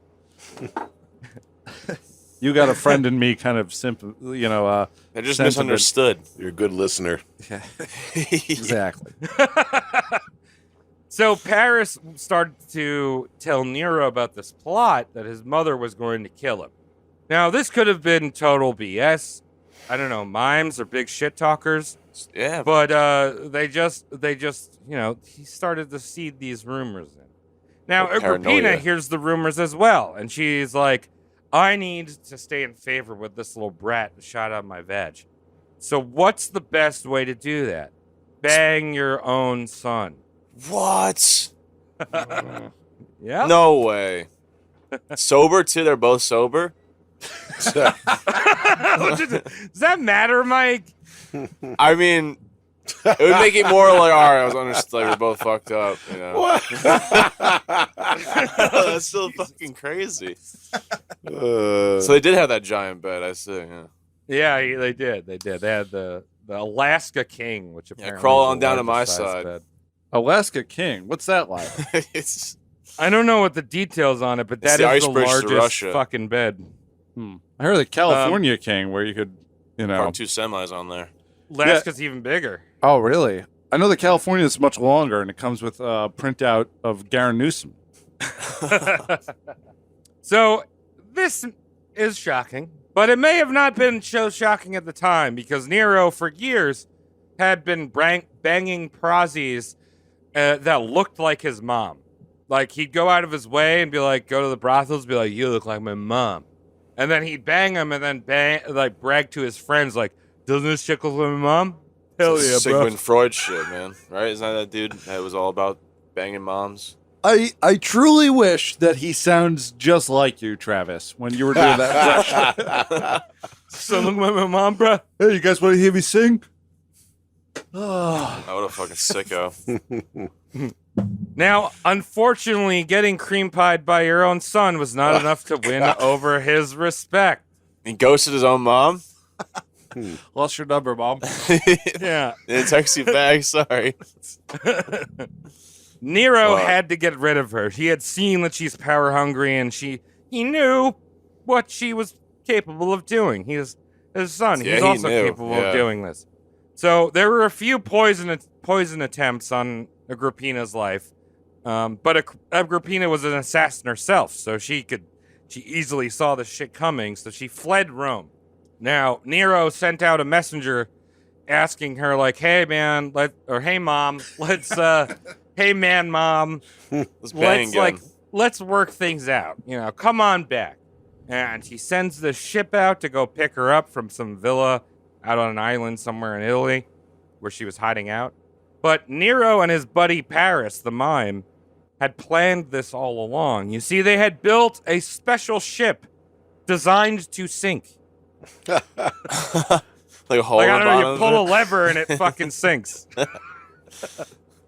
Speaker 4: You got a friend in me kind of simple,
Speaker 2: they're just
Speaker 4: sentiment.
Speaker 2: misunderstood.
Speaker 5: You're a good listener.
Speaker 4: Exactly.
Speaker 1: So Paris started to tell Nero about this plot that his mother was going to kill him. Now, this could have been total BS. I don't know, mimes or big shit talkers.
Speaker 2: Yeah,
Speaker 1: But they just he started to seed these rumors in. Now, Agrippina
Speaker 2: paranoia.
Speaker 1: hears the rumors as well, and she's like, I need to stay in favor with this little brat that shot out my veg. So what's the best way to do that? Bang your own son.
Speaker 2: what?
Speaker 1: Yeah.
Speaker 2: No way. Sober too? They're both sober.
Speaker 1: Does that matter, Mike?
Speaker 2: I mean, it would make it more like, all right, I was understood. Like, we're both fucked up, you know.
Speaker 5: What?
Speaker 2: That's still fucking crazy. So they did have that giant bed, I see. Yeah.
Speaker 1: Yeah, they did. They had the Alaska King, which apparently
Speaker 2: crawl
Speaker 1: is
Speaker 2: on
Speaker 1: the
Speaker 2: down to my
Speaker 1: largest size
Speaker 2: side.
Speaker 1: bed.
Speaker 4: Alaska King. What's that like?
Speaker 2: It's
Speaker 1: I don't know what the details on it, but
Speaker 2: It's
Speaker 1: that
Speaker 2: the
Speaker 1: is
Speaker 2: ice
Speaker 1: the
Speaker 2: bridge to
Speaker 1: largest
Speaker 2: Russia.
Speaker 1: fucking bed.
Speaker 4: I heard the California King where you could,
Speaker 2: park 2 semis on there.
Speaker 1: Alaska's even bigger.
Speaker 4: Oh, really? I know the California is much longer, and it comes with a printout of Garen Newsom.
Speaker 1: So this is shocking, but it may have not been so shocking at the time because Nero, for years, had been banging Prazis that looked like his mom. Like, he'd go out of his way and be like, go to the brothels, be like, you look like my mom. And then he'd bang him and then brag to his friends, like, doesn't this chick look like my mom? Hell yeah, bro.
Speaker 2: Sigmund Freud shit, man. Right? Isn't that dude that was all about banging moms?
Speaker 4: I truly wish that he sounds just like you, Travis, when you were doing that.
Speaker 1: So look like my mom, bro.
Speaker 4: Hey, you guys want to hear me sing?
Speaker 2: Oh, what a fucking sicko.
Speaker 1: Now, unfortunately, getting cream pied by your own son was not enough to win over his respect.
Speaker 2: He ghosted his own mom?
Speaker 4: Lost your number, Mom.
Speaker 1: Yeah.
Speaker 2: Didn't text you back, sorry.
Speaker 1: Nero had to get rid of her. He had seen that she's power hungry, and he knew what she was capable of doing. He is his son.
Speaker 2: Yeah,
Speaker 1: He's
Speaker 2: he
Speaker 1: also
Speaker 2: knew.
Speaker 1: capable
Speaker 2: Yeah.
Speaker 1: of doing this. So there were a few poison attempts on Agrippina's life, but Agrippina was an assassin herself, so she easily saw the shit coming, so she fled Rome. Now, Nero sent out a messenger asking her, like, hey, man, hey, mom, let's, hey, man, mom, let's work things out. Come on back. And he sends the ship out to go pick her up from some villa out on an island somewhere in Italy where she was hiding out. But Nero and his buddy Paris, the mime, had planned this all along. You see, they had built a special ship designed to sink.
Speaker 2: Like a hole
Speaker 1: I don't know, you pull a lever and it fucking sinks.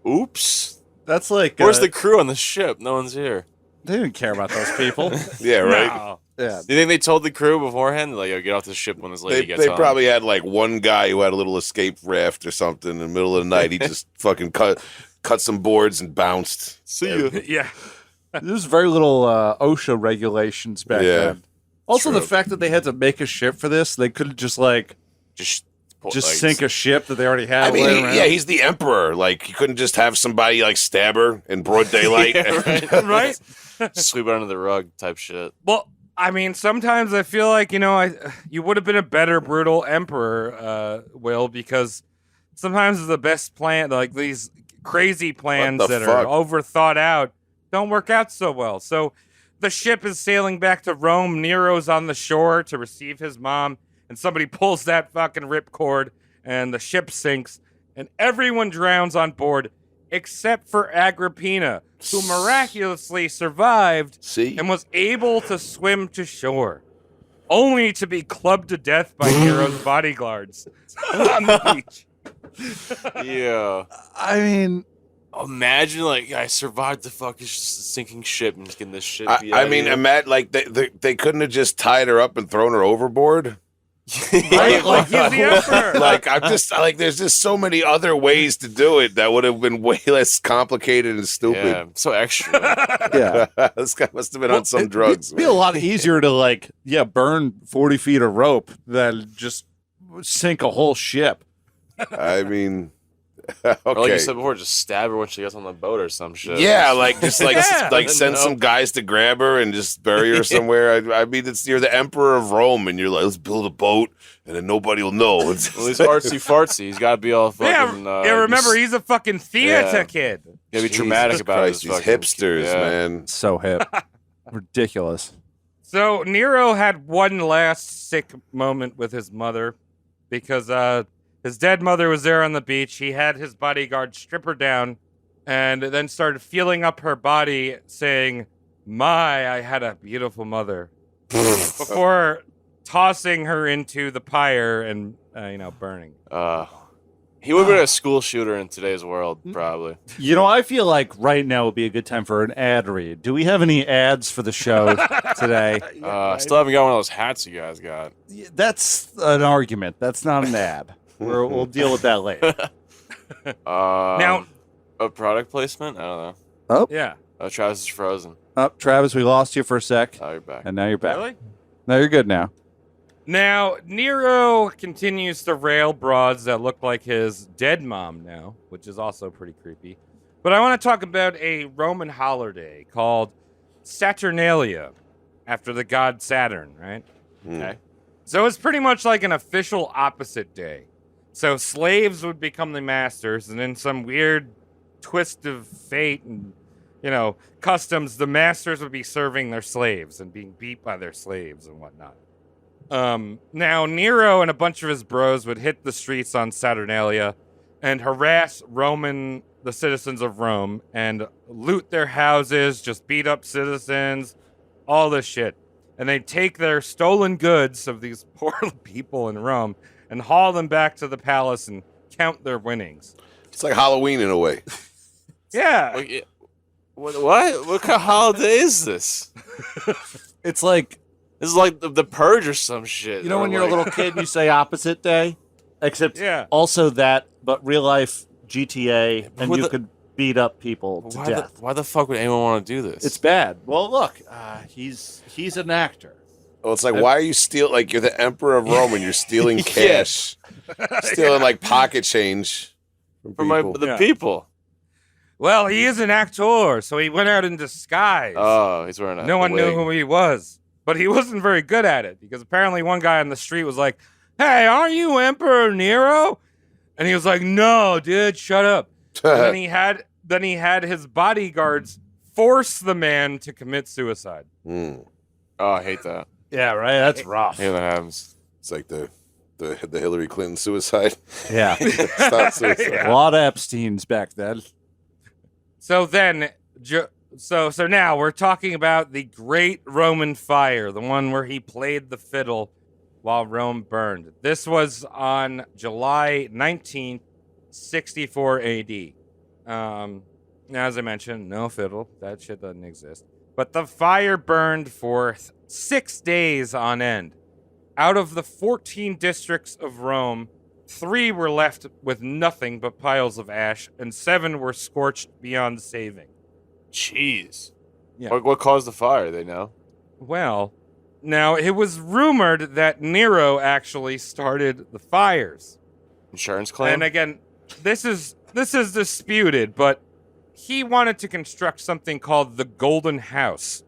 Speaker 2: Oops.
Speaker 4: That's like...
Speaker 2: Where's the crew on the ship? No one's here.
Speaker 4: They didn't care about those people.
Speaker 5: Yeah, right?
Speaker 1: No.
Speaker 4: Yeah.
Speaker 2: Do you think they told the crew beforehand? Like, yo, get off the ship when this lady gets
Speaker 5: They
Speaker 2: home?
Speaker 5: probably had like one guy who had a little escape raft or something in the middle of the night. He just fucking cut some boards and bounced.
Speaker 2: See you.
Speaker 1: Yeah.
Speaker 4: There's very little OSHA regulations back then. Also,
Speaker 5: True.
Speaker 4: the fact that they had to make a ship for this, they could just sink a ship that they already had.
Speaker 5: I mean,
Speaker 4: laying around.
Speaker 5: he's the emperor. Like, he couldn't just have somebody like stab her in broad daylight.
Speaker 1: Right?
Speaker 2: Sweep it under the rug type shit.
Speaker 1: Well, I mean, sometimes I feel like, you would have been a better brutal emperor, Will, because sometimes the best plan, like these crazy plans that are over thought out, don't work out so well. So the ship is sailing back to Rome. Nero's on the shore to receive his mom, and somebody pulls that fucking ripcord, and the ship sinks, and everyone drowns on board except for Agrippina, who miraculously survived and was able to swim to shore, only to be clubbed to death by Nero's bodyguards on the beach.
Speaker 2: Yeah.
Speaker 4: I mean...
Speaker 2: Imagine, like, I survived the fucking sinking ship and just getting this shit.
Speaker 5: I mean, imagine, like, they couldn't have just tied her up and thrown her overboard.
Speaker 1: Right? Like, he's the emperor.
Speaker 5: Like, I'm just like, there's just so many other ways to do it that would have been way less complicated and stupid.
Speaker 2: Yeah, so extra.
Speaker 4: Yeah.
Speaker 5: This guy must have been on some drugs.
Speaker 4: It'd be a lot easier to, burn 40 feet of rope than just sink a whole ship.
Speaker 5: I mean, okay.
Speaker 2: Or like you said before, just stab her when she gets on the boat or some shit.
Speaker 5: Yeah, like just like
Speaker 1: Yeah.
Speaker 5: like send some guys to grab her and just bury her somewhere. I mean, you're the emperor of Rome, and you're like, let's build a boat, and then nobody will know.
Speaker 2: Well, he's artsy fartsy. He's got to be all fucking.
Speaker 1: Remember, he's a fucking theater kid.
Speaker 2: Gotta be dramatic
Speaker 5: Jesus
Speaker 2: about
Speaker 5: Christ,
Speaker 2: it.
Speaker 5: these hipsters, man.
Speaker 4: So hip. Ridiculous.
Speaker 1: So Nero had one last sick moment with his mother because his dead mother was there on the beach. He had his bodyguard strip her down and then started feeling up her body, saying, I had a beautiful mother, before tossing her into the pyre and, burning.
Speaker 2: He would have been a school shooter in today's world, probably.
Speaker 4: I feel like right now would be a good time for an ad read. Do we have any ads for the show today?
Speaker 2: Still haven't got one of those hats you guys got.
Speaker 4: That's an argument. That's not an ad. We'll deal with that later.
Speaker 1: Now,
Speaker 2: a product placement? I don't know.
Speaker 4: Oh,
Speaker 1: yeah.
Speaker 2: Travis is frozen.
Speaker 4: Travis, we lost you for a sec.
Speaker 2: Oh, you're back.
Speaker 4: And now you're back.
Speaker 1: Really?
Speaker 4: No, you're good now.
Speaker 1: Now, Nero continues to rail broads that look like his dead mom now, which is also pretty creepy. But I want to talk about a Roman holiday called Saturnalia, after the god Saturn, right? Okay. So it's pretty much like an official opposite day. So slaves would become the masters, and in some weird twist of fate and, customs, the masters would be serving their slaves and being beat by their slaves and whatnot. Now, Nero and a bunch of his bros would hit the streets on Saturnalia and harass the citizens of Rome, and loot their houses, just beat up citizens, all this shit. And they'd take their stolen goods of these poor people in Rome and haul them back to the palace and count their winnings.
Speaker 5: It's like Halloween in a way.
Speaker 1: Yeah.
Speaker 2: What kind of holiday is this?
Speaker 4: It's like...
Speaker 2: This is like the Purge or some shit.
Speaker 4: You know when you're a little kid and you say opposite day? Except also that, but real life GTA, and you could beat up people to death.
Speaker 2: Why the fuck would anyone want to do this?
Speaker 4: It's bad. Well, look, he's an actor.
Speaker 5: Well, it's like, why are you stealing? Like, you're the emperor of Rome and you're stealing cash, stealing like pocket change from
Speaker 2: the people.
Speaker 1: Well, he is an actor, so he went out in disguise.
Speaker 2: Oh, he's wearing a
Speaker 1: No one
Speaker 2: wig.
Speaker 1: knew who he was, but he wasn't very good at it because apparently one guy on the street was like, "Hey, aren't you Emperor Nero?" And he was like, "No, dude, shut up." And then he had his bodyguards force the man to commit suicide.
Speaker 5: Mm.
Speaker 2: Oh, I hate that.
Speaker 4: Yeah, right. That's rough.
Speaker 2: Yeah, that happens.
Speaker 5: It's like the Hillary Clinton suicide.
Speaker 4: Yeah.
Speaker 5: Stop suicide.
Speaker 1: Yeah.
Speaker 4: A lot of Epsteins back then.
Speaker 1: So then, so now we're talking about the Great Roman Fire, the one where he played the fiddle while Rome burned. This was on July 19th, 64 AD. As I mentioned, no fiddle. That shit doesn't exist. But the fire burned for 6 days on end. Out of the 14 districts of Rome, 3 were left with nothing but piles of ash, and 7 were scorched beyond saving.
Speaker 2: Jeez.
Speaker 1: Yeah.
Speaker 2: What caused the fire? They know.
Speaker 1: Well, now it was rumored that Nero actually started the fires.
Speaker 2: Insurance claim.
Speaker 1: And again, this is disputed, but he wanted to construct something called the Golden House,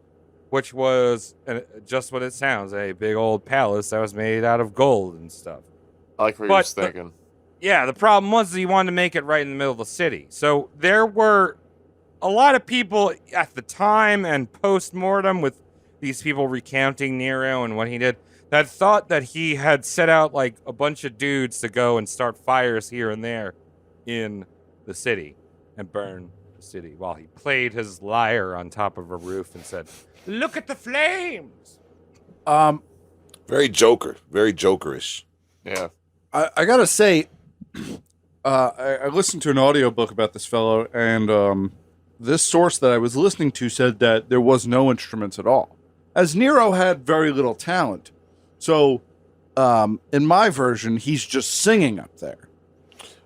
Speaker 1: which was just what it sounds, a big old palace that was made out of gold and stuff.
Speaker 2: I like what you were thinking.
Speaker 1: The problem was he wanted to make it right in the middle of the city. So there were a lot of people at the time and post-mortem with these people recounting Nero and what he did that thought that he had set out like a bunch of dudes to go and start fires here and there in the city and burn the city while he played his lyre on top of a roof and said, "Look at the flames."
Speaker 5: Very Jokerish.
Speaker 2: Yeah.
Speaker 4: I gotta say, I listened to an audiobook about this fellow, and this source that I was listening to said that there was no instruments at all, as Nero had very little talent. So, in my version, he's just singing up there.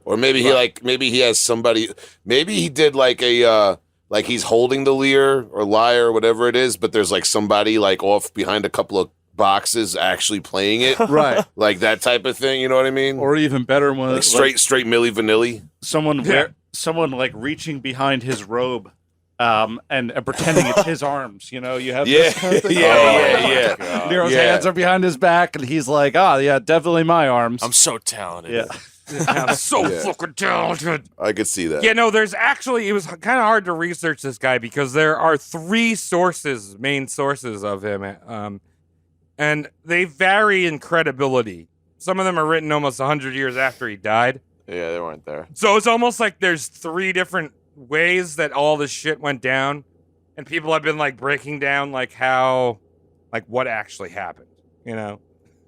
Speaker 5: Or maybe he has somebody. Maybe he did like a like he's holding the lyre or whatever it is, but there's like somebody like off behind a couple of boxes actually playing it,
Speaker 4: Right?
Speaker 5: Like that type of thing. You know what I mean?
Speaker 4: Or even better, when
Speaker 5: like straight Milli Vanilli.
Speaker 4: Someone like reaching behind his robe, and pretending it's his arms. You know, you have this kind of thing.
Speaker 5: Yeah.
Speaker 4: Nero's hands are behind his back, and he's like, "Ah, yeah, definitely my arms."
Speaker 2: I'm so talented.
Speaker 4: Yeah.
Speaker 1: I'm so fucking talented.
Speaker 5: I could see that.
Speaker 1: Yeah, no, there's actually, it was kind of hard to research this guy because there are 3 main sources of him, and they vary in credibility. Some of them are written almost 100 years after he died.
Speaker 2: Yeah, they weren't there.
Speaker 1: So it's almost like there's 3 different ways that all this shit went down, and people have been like breaking down like how, like what actually happened, you know?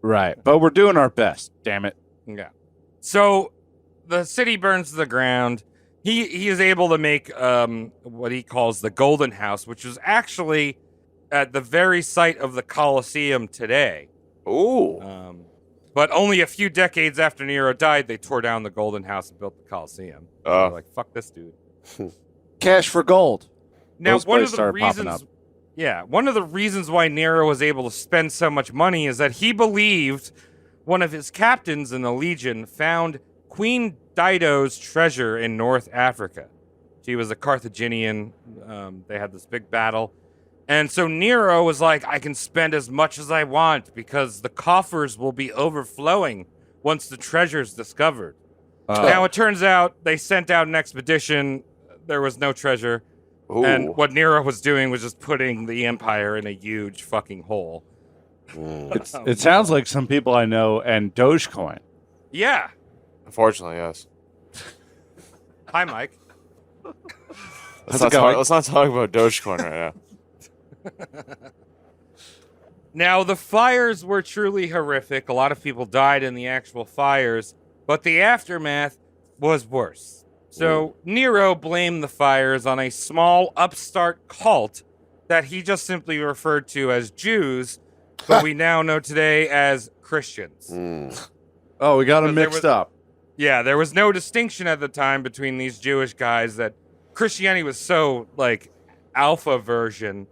Speaker 4: Right, but we're doing our best. Damn it.
Speaker 1: Yeah. So the city burns to the ground. He is able to make what he calls the Golden House, which is actually at the very site of the Colosseum today.
Speaker 2: Ooh.
Speaker 1: But only a few decades after Nero died, they tore down the Golden House and built the Colosseum. So like, fuck this dude.
Speaker 4: Cash for gold.
Speaker 1: Now,
Speaker 4: Those
Speaker 1: one of
Speaker 4: places
Speaker 1: the
Speaker 4: started popping
Speaker 1: reasons,
Speaker 4: up.
Speaker 1: one of the reasons why Nero was able to spend so much money is that he believed one of his captains in the Legion found Queen Dido's treasure in North Africa. She was a Carthaginian. They had this big battle. And so Nero was like, I can spend as much as I want because the coffers will be overflowing once the treasure's discovered. Now, it turns out they sent out an expedition. There was no treasure.
Speaker 2: Ooh.
Speaker 1: And what Nero was doing was just putting the empire in a huge fucking hole.
Speaker 4: It sounds like some people I know and Dogecoin.
Speaker 1: Yeah.
Speaker 2: Unfortunately, yes.
Speaker 1: Hi, Mike.
Speaker 2: Let's not talk about Dogecoin right now.
Speaker 1: Now, the fires were truly horrific. A lot of people died in the actual fires, but the aftermath was worse. So Nero blamed the fires on a small upstart cult that he just simply referred to as Jews, but we now know today as Christians.
Speaker 4: Oh, we got them mixed up.
Speaker 1: Yeah, there was no distinction at the time between these Jewish guys that Christianity was so, like, alpha version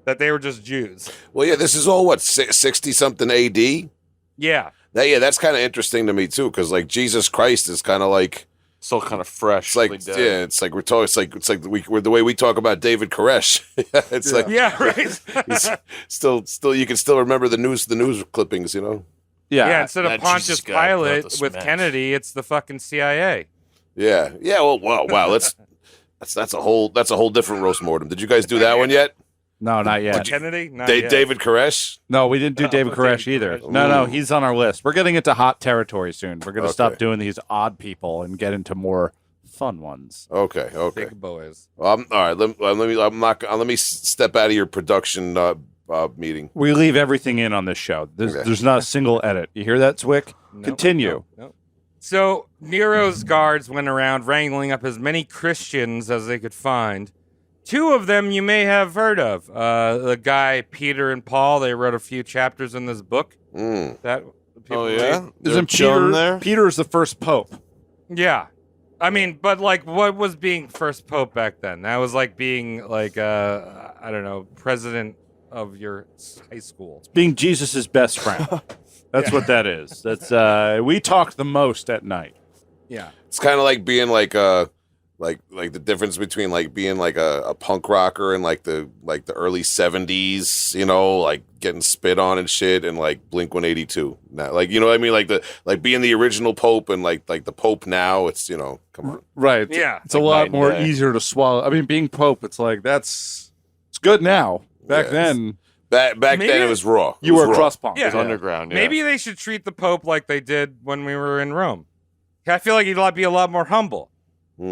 Speaker 1: that they were just Jews.
Speaker 5: Well, yeah, this is all what 60 something AD.
Speaker 1: Yeah.
Speaker 5: That's kind of interesting to me too, because like Jesus Christ is kind of like
Speaker 2: Still kind of fresh.
Speaker 5: it's like it's like we're talking. It's like the way we talk about David Koresh. It's like
Speaker 1: right.
Speaker 5: he's still you can still remember the news clippings, you know.
Speaker 1: Yeah, instead of
Speaker 2: that
Speaker 1: Pontius
Speaker 2: Jesus guy brought
Speaker 1: Pilate
Speaker 2: the
Speaker 1: with
Speaker 2: smash.
Speaker 1: Kennedy, it's the fucking CIA.
Speaker 5: Yeah. Well, wow. That's a whole different roast mortem. Did you guys do that one yet?
Speaker 4: No, not yet.
Speaker 1: Kennedy? Not yet.
Speaker 5: David Koresh?
Speaker 4: No, we didn't do David Koresh either.
Speaker 1: Koresh.
Speaker 4: No, he's on our list. We're getting into hot territory soon. We're going to stop
Speaker 5: Okay.
Speaker 4: doing these odd people and get into more fun ones.
Speaker 5: Okay.
Speaker 1: Big boys.
Speaker 5: All right. Let me step out of your production meeting.
Speaker 4: We leave everything in on this show. There's not a single edit. You hear that, Zwick?
Speaker 1: Nope,
Speaker 4: Continue.
Speaker 1: nope. So Nero's guards went around wrangling up as many Christians as they could find. Two of them you may have heard of. The guy Peter and Paul. They wrote a few chapters in this book. That people read.
Speaker 4: Isn't
Speaker 2: chilling
Speaker 4: Peter
Speaker 2: there?
Speaker 4: Peter's the first pope?
Speaker 1: Yeah. I mean, but like, what was being first pope back then? That was like being like, I don't know, president of your high school.
Speaker 4: Being Jesus's best friend. That's what that is. That's we talk the most at night.
Speaker 1: Yeah.
Speaker 5: It's kind of like being like the difference between like being like a punk rocker in like the early 70s, you know, like getting spit on and shit, and like Blink-182. Now, like, you know what I mean, like being the original pope and like the pope now. It's, you know, come on.
Speaker 4: Right.
Speaker 1: Yeah.
Speaker 4: It's a lot more easier to swallow. I mean, being pope, it's like it's good now. Back then,
Speaker 5: Back then it was raw.
Speaker 4: you were a crust punk.
Speaker 1: Yeah.
Speaker 2: It was underground. Yeah.
Speaker 1: Maybe they should treat the pope like they did when we were in Rome. I feel like he'd be a lot more humble.
Speaker 4: I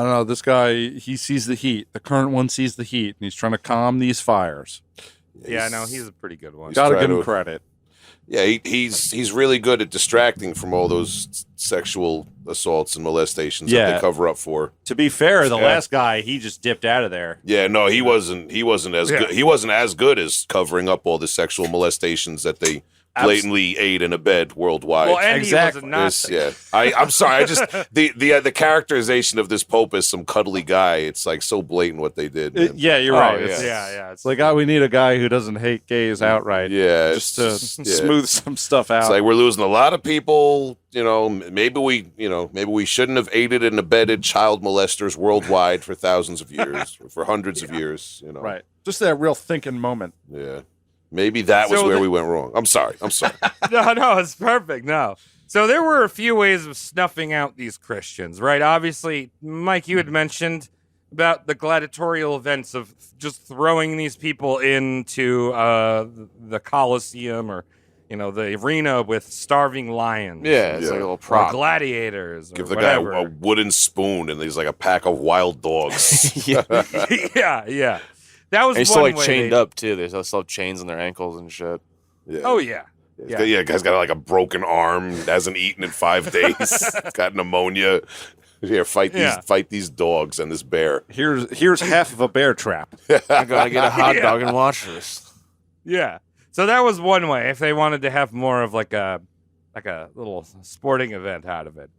Speaker 4: don't know. This guy, he sees the heat. The current one sees the heat, and he's trying to calm these fires.
Speaker 1: Yeah, no, he's a pretty good one.
Speaker 4: Got to
Speaker 5: trying
Speaker 4: give him
Speaker 5: to-
Speaker 4: credit.
Speaker 5: Yeah, he's really good at distracting from all those sexual assaults and molestations that
Speaker 4: Yeah.
Speaker 5: they cover up for.
Speaker 4: To be fair, the last guy, he just dipped out of there.
Speaker 5: Yeah, no, he wasn't as good. He wasn't as good as covering up all the sexual molestations that they blatantly aid and abet worldwide.
Speaker 1: Well, and
Speaker 4: Exactly.
Speaker 1: he was a Nazi.
Speaker 5: I'm sorry. I just the characterization of this pope as some cuddly guy. It's like so blatant what they did. man.
Speaker 4: Yeah, you're
Speaker 2: Oh,
Speaker 4: right.
Speaker 2: yeah.
Speaker 4: It's,
Speaker 1: Yeah.
Speaker 4: it's like, we need a guy who doesn't hate gays outright.
Speaker 5: Yeah,
Speaker 4: Just to
Speaker 5: it's- yeah.
Speaker 4: smooth some stuff out.
Speaker 5: It's like we're losing a lot of people. You know, maybe we shouldn't have aided and abetted child molesters worldwide for thousands of years, for hundreds of years. You know,
Speaker 4: right. Just that real thinking moment.
Speaker 5: Yeah, maybe that was
Speaker 1: So
Speaker 5: where we went wrong. I'm sorry.
Speaker 1: No, it's perfect. No. So there were a few ways of snuffing out these Christians, right? Obviously, Mike, you had mentioned about the gladiatorial events of just throwing these people into the Colosseum or, you know, the arena with starving lions.
Speaker 2: Yeah, it's
Speaker 5: Yeah.
Speaker 2: like a little
Speaker 1: Or
Speaker 2: prop.
Speaker 1: gladiators. Or
Speaker 5: Give the
Speaker 1: whatever.
Speaker 5: guy a wooden spoon, and he's like a pack of wild dogs.
Speaker 2: Yeah.
Speaker 1: yeah. That was
Speaker 2: And he's
Speaker 1: one
Speaker 2: still like
Speaker 1: way
Speaker 2: chained
Speaker 1: they-
Speaker 2: up too. They still have chains on their ankles and shit.
Speaker 5: Yeah.
Speaker 1: Oh, yeah.
Speaker 5: Yeah, guy's got like a broken arm, hasn't eaten in 5 days, got pneumonia. Here, fight these dogs and this bear.
Speaker 4: Here's half of a bear trap.
Speaker 2: I gotta get a hot dog and watch this.
Speaker 1: Yeah. So that was one way if they wanted to have more of like a little sporting event out of it.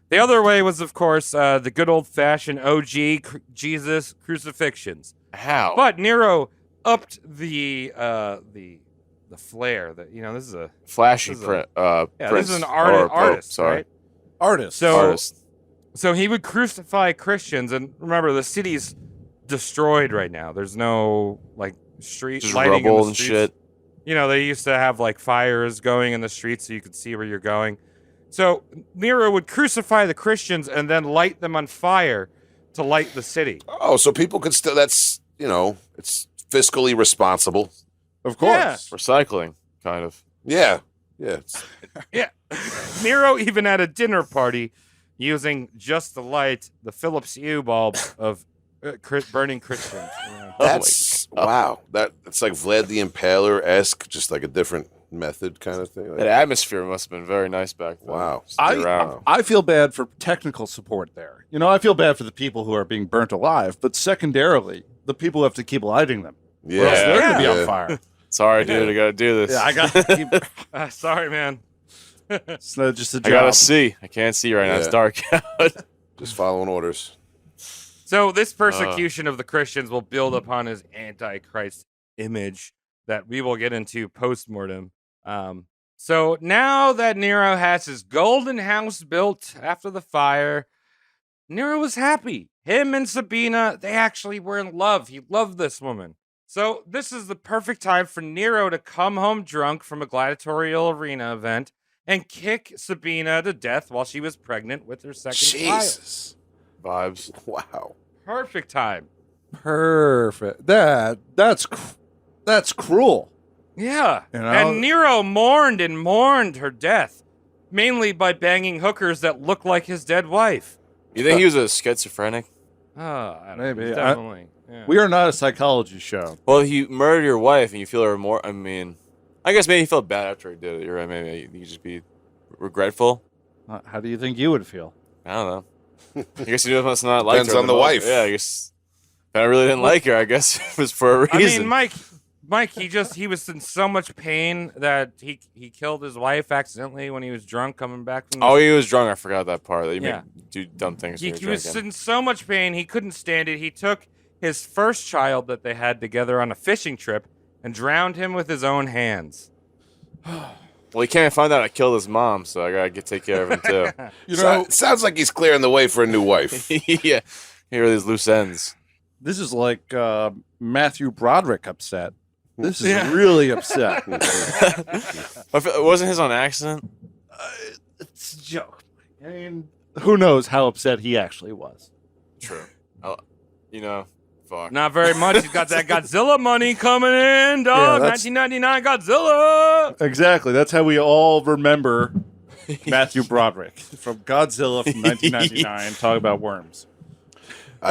Speaker 1: The other way was, of course, the good old-fashioned OG Jesus crucifixions.
Speaker 2: How?
Speaker 1: But Nero upped the flair. That, you know, this is a
Speaker 2: Flashy
Speaker 1: this is a-
Speaker 2: print.
Speaker 1: yeah,
Speaker 2: Prince
Speaker 1: this is an
Speaker 2: or Pope,
Speaker 1: artist,
Speaker 2: sorry.
Speaker 1: right?
Speaker 4: Artist.
Speaker 1: So
Speaker 2: Artist.
Speaker 1: So he would crucify Christians, and remember, the city's destroyed right now. There's no like street
Speaker 2: Just
Speaker 1: lighting in
Speaker 2: rubble
Speaker 1: the
Speaker 2: and
Speaker 1: streets.
Speaker 2: shit.
Speaker 1: You know, they used to have like fires going in the streets so you could see where you're going. So Nero would crucify the Christians and then light them on fire to light the city.
Speaker 5: Oh, so people could still. That's, you know, it's fiscally responsible.
Speaker 4: Of course.
Speaker 1: Yeah.
Speaker 2: Recycling, kind of.
Speaker 5: Yeah, yeah.
Speaker 1: Yeah. Nero even had a dinner party using just the light, the Philips Hue bulb of burning Christians. Yeah.
Speaker 5: That's wow. That's like Vlad the Impaler esque, just like a different method kind of thing.
Speaker 2: That
Speaker 5: Like,
Speaker 2: atmosphere must have been very nice back then.
Speaker 5: Wow.
Speaker 2: Stay around.
Speaker 4: I feel bad for technical support there. You know, I feel bad for the people who are being burnt alive, but secondarily, the people who have to keep lighting them.
Speaker 5: yeah,
Speaker 4: Or else they're going to be
Speaker 5: yeah.
Speaker 4: on fire.
Speaker 2: Sorry, dude. I gotta do this.
Speaker 4: Yeah, I got to keep.
Speaker 1: Sorry, man.
Speaker 4: It's not just a
Speaker 2: I
Speaker 4: job.
Speaker 2: gotta see. I can't see right now. It's
Speaker 5: Yeah.
Speaker 2: dark out.
Speaker 5: Just following orders.
Speaker 1: So this persecution of the Christians will build upon his antichrist image that we will get into post-mortem. So now that Nero has his golden house built after the fire, Nero was happy. Him and Sabina, they actually were in love. He loved this woman. So this is the perfect time for Nero to come home drunk from a gladiatorial arena event and kick Sabina to death while she was pregnant with her second
Speaker 5: Jesus.
Speaker 2: Vibes.
Speaker 5: Wow.
Speaker 1: Perfect time.
Speaker 4: Perfect. That's cruel.
Speaker 1: Yeah.
Speaker 4: You know?
Speaker 1: And Nero mourned and mourned her death, mainly by banging hookers that looked like his dead wife.
Speaker 2: You think he was a schizophrenic?
Speaker 1: Oh, I don't
Speaker 4: Maybe.
Speaker 1: know. Definitely. Yeah.
Speaker 4: We are not a psychology show.
Speaker 2: Well, if you murder your wife and you feel remorse, I mean, I guess maybe he felt bad after he did it. You're right. Maybe you just be regretful.
Speaker 4: How do you think you would feel?
Speaker 2: I don't know. I guess he must not like her.
Speaker 5: Depends on the wife.
Speaker 2: Yeah, I guess. If I really didn't like her, I guess it was for a reason.
Speaker 1: I mean, Mike, he was in so much pain that he killed his wife accidentally when he was drunk coming back from.
Speaker 2: Oh, he was drunk. I forgot that part. That you
Speaker 1: Yeah.
Speaker 2: do dumb things.
Speaker 1: He
Speaker 2: when you're
Speaker 1: was
Speaker 2: drinking.
Speaker 1: in so much pain he couldn't stand it. He took his first child that they had together on a fishing trip and drowned him with his own hands.
Speaker 2: Well, he can't find out I killed his mom, so I gotta take care of him too.
Speaker 4: You know,
Speaker 5: Sounds like he's clearing the way for a new wife.
Speaker 2: Yeah, here are these loose ends.
Speaker 4: this is like Matthew Broderick upset. This is really upset.
Speaker 2: It wasn't his on accident.
Speaker 4: It's a joke. I mean, who knows how upset he actually was?
Speaker 2: True. Fuck.
Speaker 1: Not very much. He's got that Godzilla money coming in, dog.
Speaker 4: that's-
Speaker 1: 1999 Godzilla.
Speaker 4: Exactly. That's how we all remember Matthew Broderick from Godzilla from 1999. Talk about worms.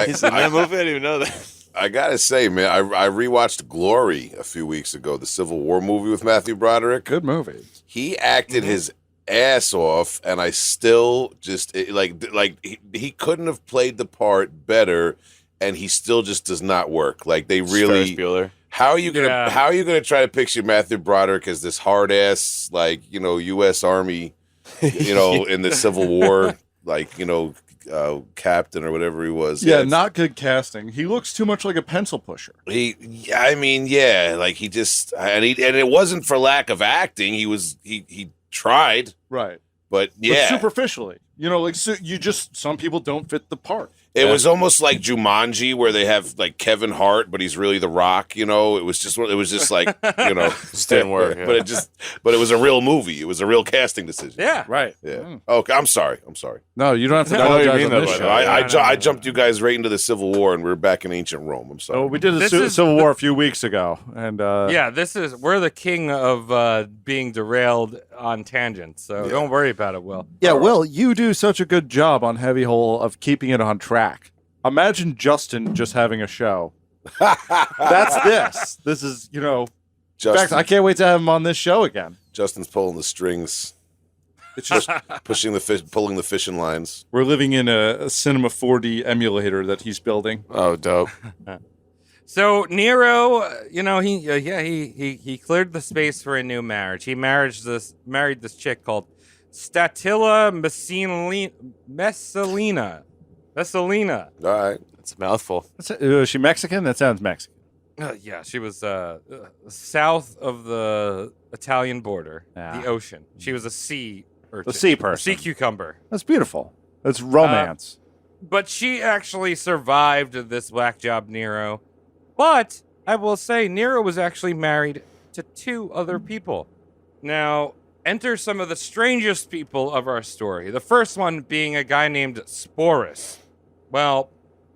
Speaker 2: He's in that movie. I didn't even know that.
Speaker 5: I gotta say, man, I rewatched Glory a few weeks ago, the Civil War movie with Matthew Broderick.
Speaker 4: Good movie.
Speaker 5: He acted his ass off, and I still just he couldn't have played the part better, and he still just does not work. Like they
Speaker 2: Ferris
Speaker 5: really.
Speaker 2: Bueller.
Speaker 5: How are you gonna
Speaker 1: Yeah.
Speaker 5: How are you gonna try to picture Matthew Broderick as this hard ass U.S. Army, in the Civil War, captain or whatever he was?
Speaker 4: Yeah,
Speaker 5: it's-
Speaker 4: not good casting. He looks too much like a pencil pusher.
Speaker 5: He just and it wasn't for lack of acting. He tried,
Speaker 4: Right.
Speaker 5: but
Speaker 4: But
Speaker 5: yeah,
Speaker 4: superficially. Some people don't fit the part.
Speaker 5: it was almost like Jumanji, where they have like Kevin Hart, but he's really The Rock. It was just like
Speaker 2: Just didn't work, yeah.
Speaker 5: but it was a real movie. It was a real casting decision.
Speaker 1: Yeah.
Speaker 4: Right.
Speaker 5: Yeah. Okay, I'm sorry.
Speaker 4: No, you don't have to
Speaker 2: No, I know what you
Speaker 4: apologize
Speaker 2: mean,
Speaker 4: on
Speaker 2: though,
Speaker 4: this
Speaker 2: but
Speaker 4: show.
Speaker 5: I jumped you guys right into the Civil War, and we're back in ancient Rome. I'm sorry.
Speaker 4: Oh, we did the
Speaker 1: This is-
Speaker 4: Civil War a few weeks ago, and
Speaker 1: Yeah, we're the king of being derailed on tangents, so don't worry about it, Will.
Speaker 4: yeah. Will, you do such a good job on Heavy Hole of keeping it on track. Imagine Justin just having a show. That's this. This is, in fact,
Speaker 5: Justin,
Speaker 4: I can't wait to have him on this show again.
Speaker 5: Justin's pulling the strings,
Speaker 4: It's just
Speaker 5: pulling the fishing lines.
Speaker 4: we're living in a Cinema 4D emulator that he's building.
Speaker 2: Oh, dope.
Speaker 1: So Nero, he cleared the space for a new marriage. He married this chick called Statilla Messalina.
Speaker 5: All right.
Speaker 2: It's a mouthful.
Speaker 4: Is she Mexican? That sounds Mexican.
Speaker 1: Yeah, she was south of the Italian border,
Speaker 4: Yeah.
Speaker 1: the ocean. She was a sea urchin,
Speaker 4: A sea
Speaker 1: a
Speaker 4: person.
Speaker 1: sea cucumber.
Speaker 4: That's beautiful. That's romance.
Speaker 1: But she actually survived this whack job Nero. But I will say Nero was actually married to 2 other people. Now, enter some of the strangest people of our story. The first one being a guy named Sporus. Well,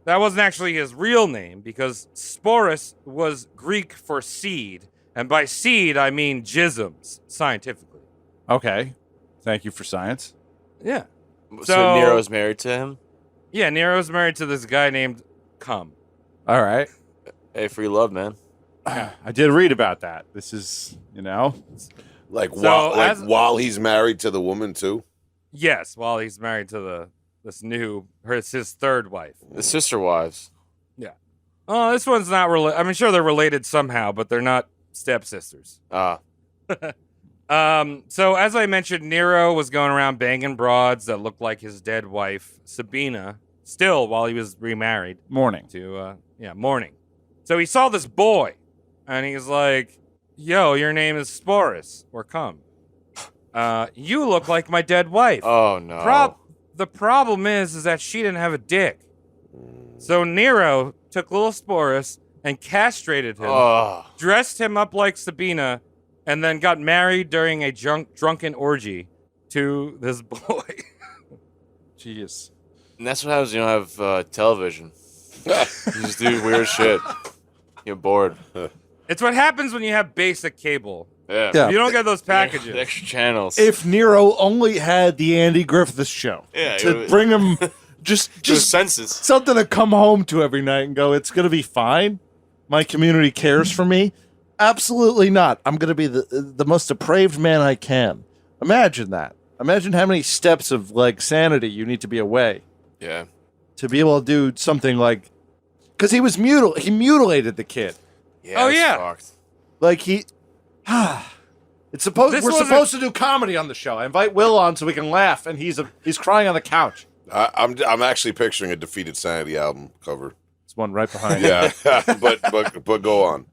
Speaker 1: that wasn't actually his real name because Sporus was Greek for seed. And by seed, I mean jisms, scientifically.
Speaker 4: Okay. Thank you for science.
Speaker 1: Yeah.
Speaker 2: So Nero's married to him.
Speaker 1: Yeah, Nero's married to this guy named Cum.
Speaker 4: All right.
Speaker 2: Hey, free love, man.
Speaker 4: I did read about that. This is,
Speaker 5: Like
Speaker 1: So,
Speaker 5: while he's married to the woman too.
Speaker 1: Yes, while he's married to his third wife.
Speaker 2: The sister wives.
Speaker 1: Oh, this one's not related. I mean, sure, they're related somehow, but they're not stepsisters.
Speaker 2: Ah,
Speaker 1: So as I mentioned, Nero was going around banging broads that looked like his dead wife, Sabina, still while he was remarried
Speaker 4: morning.
Speaker 1: to, Morning. So he saw this boy and he's like, "Yo, your name is Sporus, or come. You look like my dead wife.
Speaker 2: Oh no.
Speaker 1: The problem is that she didn't have a dick. So Nero took little Sporus and castrated him, dressed him up like Sabina, and then got married during a drunken orgy to this boy."
Speaker 4: Jeez.
Speaker 2: And that's what happens when you don't have television. You just do weird shit. You're bored.
Speaker 1: It's what happens when you have basic cable.
Speaker 2: Yeah.
Speaker 1: You don't get those packages.
Speaker 2: Extra channels.
Speaker 4: If Nero only had the Andy Griffith show to bring him just
Speaker 2: senses.
Speaker 4: something to come home to every night and go, it's going to be fine. My community cares for me. Absolutely not. I'm going to be the most depraved man I can. Imagine that. Imagine how many steps of like sanity you need to be away.
Speaker 2: Yeah.
Speaker 4: To be able to do something like, because he was he mutilated the kid.
Speaker 2: Yeah.
Speaker 1: Oh, yeah.
Speaker 2: Fucked.
Speaker 4: Like we're supposed to do comedy on the show. I invite Will on so we can laugh, and he's crying on the couch.
Speaker 5: I'm actually picturing a Defeated Sanity album cover.
Speaker 4: There's one right behind.
Speaker 5: Yeah, but go on.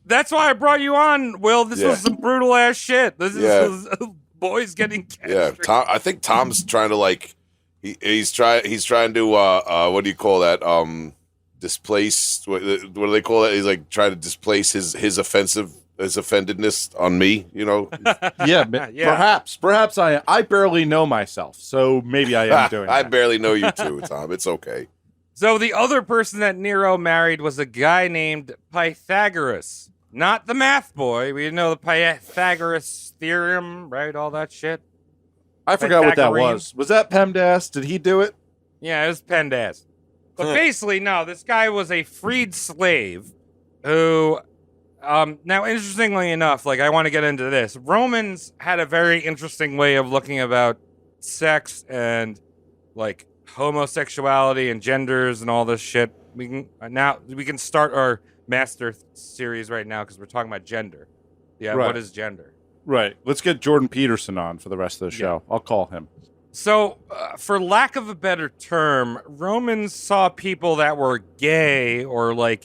Speaker 1: That's why I brought you on, Will. This was some brutal ass shit. This is boys getting castrated.
Speaker 5: Yeah, I think Tom's trying to like he's trying to what do you call that? Displace what do they call that? He's like trying to displace his offendedness on me, you know?
Speaker 4: Yeah. Perhaps I barely know myself, so maybe I am doing
Speaker 5: I
Speaker 4: that.
Speaker 5: barely know you too, Tom. It's okay.
Speaker 1: So the other person that Nero married was a guy named Pythagoras. Not the math boy. We know the Pythagoras theorem, right? All that shit.
Speaker 4: I forgot what that
Speaker 1: Pythagorean.
Speaker 4: was. Was that PEMDAS? Did he do it?
Speaker 1: Yeah, it was Pendas. But basically, no, this guy was a freed slave who, now interestingly enough, like I want to get into this. Romans had a very interesting way of looking about sex and like homosexuality and genders and all this shit. We can start our master series right now because we're talking about gender. Yeah,
Speaker 4: Right.
Speaker 1: What is gender?
Speaker 4: Right. Let's get Jordan Peterson on for the rest of the show. I'll call him.
Speaker 1: So, for lack of a better term, Romans saw people that were gay or like,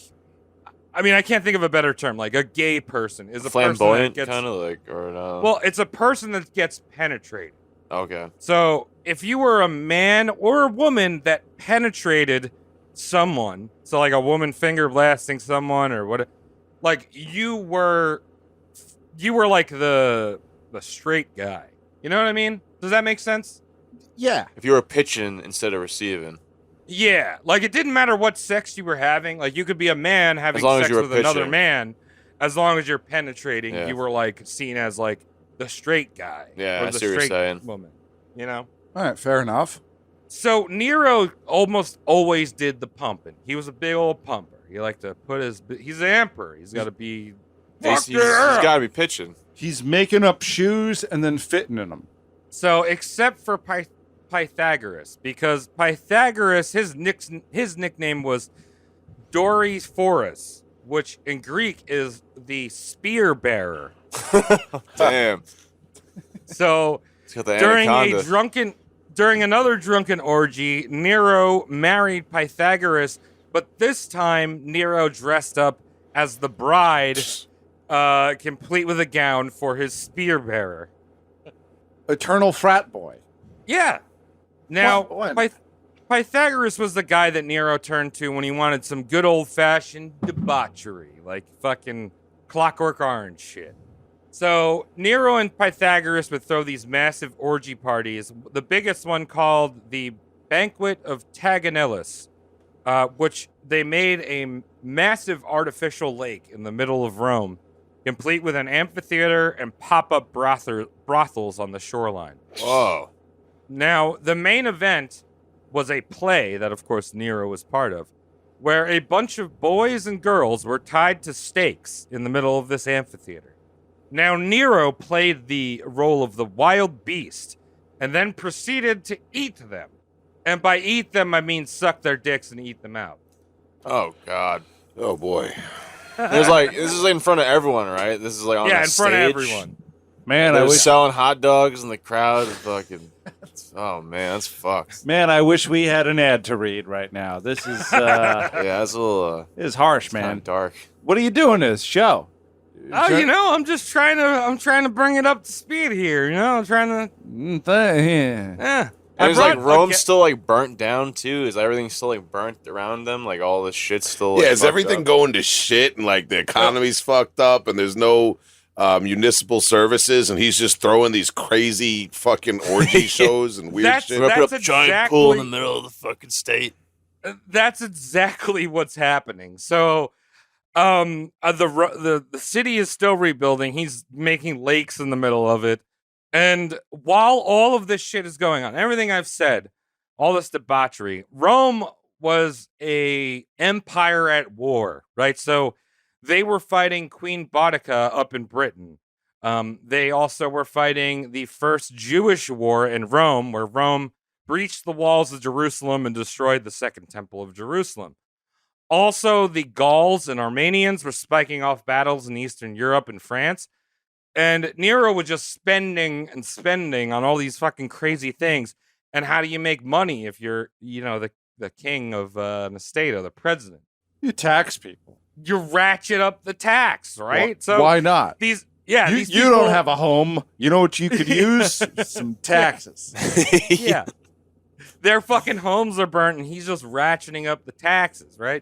Speaker 1: I mean, I can't think of a better term. Like a gay person is a
Speaker 2: flamboyant,
Speaker 1: person that
Speaker 2: kind of like, or no?
Speaker 1: Well, it's a person that gets penetrated.
Speaker 2: Okay.
Speaker 1: So, if you were a man or a woman that penetrated someone, so like a woman finger blasting someone or what, like you were like the straight guy. You know what I mean? Does that make sense?
Speaker 4: Yeah.
Speaker 2: If you were pitching instead of receiving.
Speaker 1: Yeah, like it didn't matter what sex you were having. Like you could be a man having sex with another man, as long as you're penetrating.
Speaker 2: Yeah.
Speaker 1: You were like seen as like the straight guy,
Speaker 2: Yeah,
Speaker 1: or
Speaker 2: I
Speaker 1: the
Speaker 2: see what you're
Speaker 1: straight
Speaker 2: saying.
Speaker 1: woman. You know.
Speaker 4: All right. Fair enough.
Speaker 1: So Nero almost always did the pumping. He was a big old pumper. He liked to put he's the emperor. He's got to be.
Speaker 2: He's got to be pitching.
Speaker 4: He's making up shoes and then fitting in them.
Speaker 1: So except for Pythagoras, because Pythagoras, his nickname was Doryphorus, which in Greek is the spear bearer.
Speaker 2: Damn.
Speaker 1: So during another drunken orgy, Nero married Pythagoras, but this time Nero dressed up as the bride, complete with a gown for his spear bearer.
Speaker 4: Eternal frat boy.
Speaker 1: Yeah. Now,
Speaker 4: What?
Speaker 1: Pythagoras was the guy that Nero turned to when he wanted some good old-fashioned debauchery, like fucking Clockwork Orange shit. So Nero and Pythagoras would throw these massive orgy parties, the biggest one called the Banquet of Taganellus, which they made a massive artificial lake in the middle of Rome, complete with an amphitheater and pop-up brothels on the shoreline.
Speaker 2: Whoa.
Speaker 1: Now, the main event was a play that, of course, Nero was part of, where a bunch of boys and girls were tied to stakes in the middle of this amphitheater. Now, Nero played the role of the wild beast and then proceeded to eat them. And by eat them, I mean suck their dicks and eat them out.
Speaker 2: Oh, God.
Speaker 5: Oh boy.
Speaker 2: There's like, this is in front of everyone, right? This is like on
Speaker 1: Yeah,
Speaker 2: a
Speaker 1: in front of
Speaker 2: stage.
Speaker 1: everyone.
Speaker 4: Man,
Speaker 2: They're
Speaker 4: I wish.
Speaker 2: selling hot dogs in the crowd. Fucking. Oh man, that's fucked.
Speaker 4: Man, I wish we had an ad to read right now. This is
Speaker 2: Yeah, that's a little.
Speaker 4: is harsh,
Speaker 2: Kind
Speaker 4: man.
Speaker 2: of dark.
Speaker 4: What are you doing in this show?
Speaker 1: Oh, I'm just trying to bring it up to speed here. I'm trying to. Yeah.
Speaker 2: And it's like Rome's still like burnt down too. Is everything still like burnt around them? Like all this shit's still. Like,
Speaker 5: is everything going to shit and like the economy's fucked up and there's no municipal services and he's just throwing these crazy fucking orgy shows and weird shit.
Speaker 2: That's a giant pool in the middle of the fucking state.
Speaker 1: That's exactly what's happening. So, the city is still rebuilding. He's making lakes in the middle of it, and while all of this shit is going on, everything I've said, all this debauchery, Rome was a empire at war, right? So they were fighting Queen Boudica up in Britain. They also were fighting the first Jewish war in Rome, where Rome breached the walls of Jerusalem and destroyed the Second Temple of Jerusalem. Also, the Gauls and Armenians were spiking off battles in Eastern Europe and France. And Nero was just spending and spending on all these fucking crazy things. And how do you make money if you're, the king of an estate or the president?
Speaker 4: You tax people.
Speaker 1: You ratchet up the tax, right?
Speaker 4: Well,
Speaker 1: so
Speaker 4: why not?
Speaker 1: These
Speaker 4: you
Speaker 1: people,
Speaker 4: don't have a home. You know what you could use? Some taxes.
Speaker 1: Yeah. Their fucking homes are burnt, and he's just ratcheting up the taxes, right?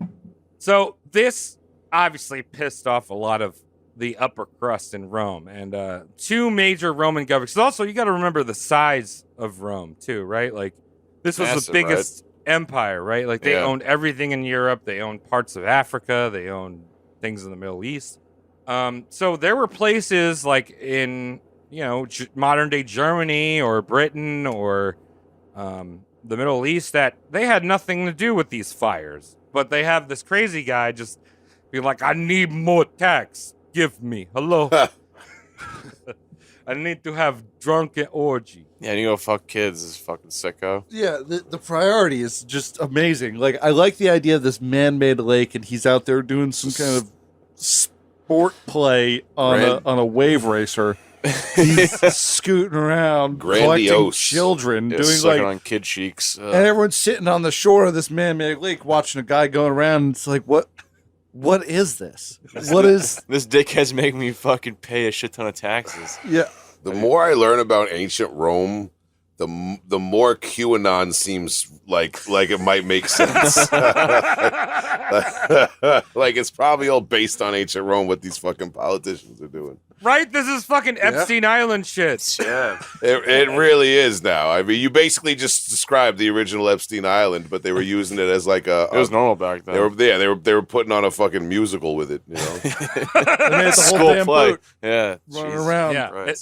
Speaker 1: So this obviously pissed off a lot of the upper crust in Rome, and two major Roman governors. Also, you got to remember the size of Rome too, right? Like this was the biggest empire, right? Like they owned everything in Europe. They owned parts of Africa. They owned things in the Middle East. So there were places like in modern day Germany or Britain or the Middle East that they had nothing to do with these fires, but they have this crazy guy just be like, I need more tax. Give me. Hello. I need to have drunken orgy.
Speaker 2: Yeah, and you go fuck kids, this fucking sicko.
Speaker 4: Yeah, the priority is just amazing. Like, I like the idea of this man-made lake, and he's out there doing some kind of sport play on a wave racer. He's scooting around, collecting children, doing like
Speaker 2: on kid cheeks,
Speaker 4: and everyone's sitting on the shore of this man-made lake watching a guy going around. And it's like, what is this? What is
Speaker 2: this? Dickhead's making me fucking pay a shit ton of taxes.
Speaker 4: Yeah.
Speaker 5: The more I learn about ancient Rome, the more QAnon seems like it might make sense. Like it's probably all based on ancient Rome, what these fucking politicians are doing.
Speaker 1: Right? This is fucking Epstein Island shit.
Speaker 2: Yeah.
Speaker 5: It really is now. I mean, you basically just described the original Epstein Island, but they were using it as like a...
Speaker 2: It was normal back then.
Speaker 5: They were putting on a fucking musical with it,
Speaker 4: They made the whole damn boat.
Speaker 2: Yeah.
Speaker 4: Running around.
Speaker 1: Yeah.
Speaker 2: Right.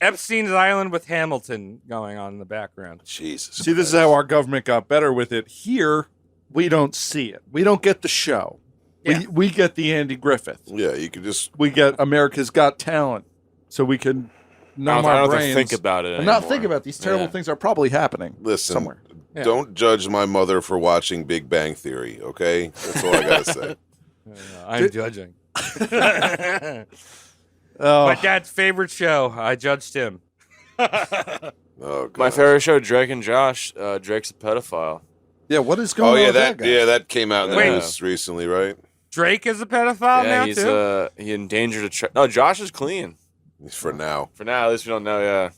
Speaker 1: Epstein's Island with Hamilton going on in the background.
Speaker 5: Jesus.
Speaker 4: See, this is how our government got better with it. Here, we don't see it. We don't get the show.
Speaker 1: Yeah.
Speaker 4: We get the Andy Griffith.
Speaker 5: Yeah, you could just...
Speaker 4: We get America's Got Talent. So we can numb our brains.
Speaker 2: I don't think about it
Speaker 4: and not think about these terrible things are probably happening somewhere.
Speaker 5: Don't judge my mother for watching Big Bang Theory, okay? That's all I gotta say.
Speaker 1: I'm judging. My dad's favorite show. I judged him.
Speaker 5: Oh,
Speaker 2: my favorite show, Drake and Josh. Drake's a pedophile.
Speaker 4: Yeah, what is going on with that guy?
Speaker 5: Yeah, that came out in the news recently, right?
Speaker 1: Drake is a pedophile now,
Speaker 2: he's,
Speaker 1: too?
Speaker 2: he endangered no, Josh is clean.
Speaker 5: For now.
Speaker 2: For now, at least we don't know,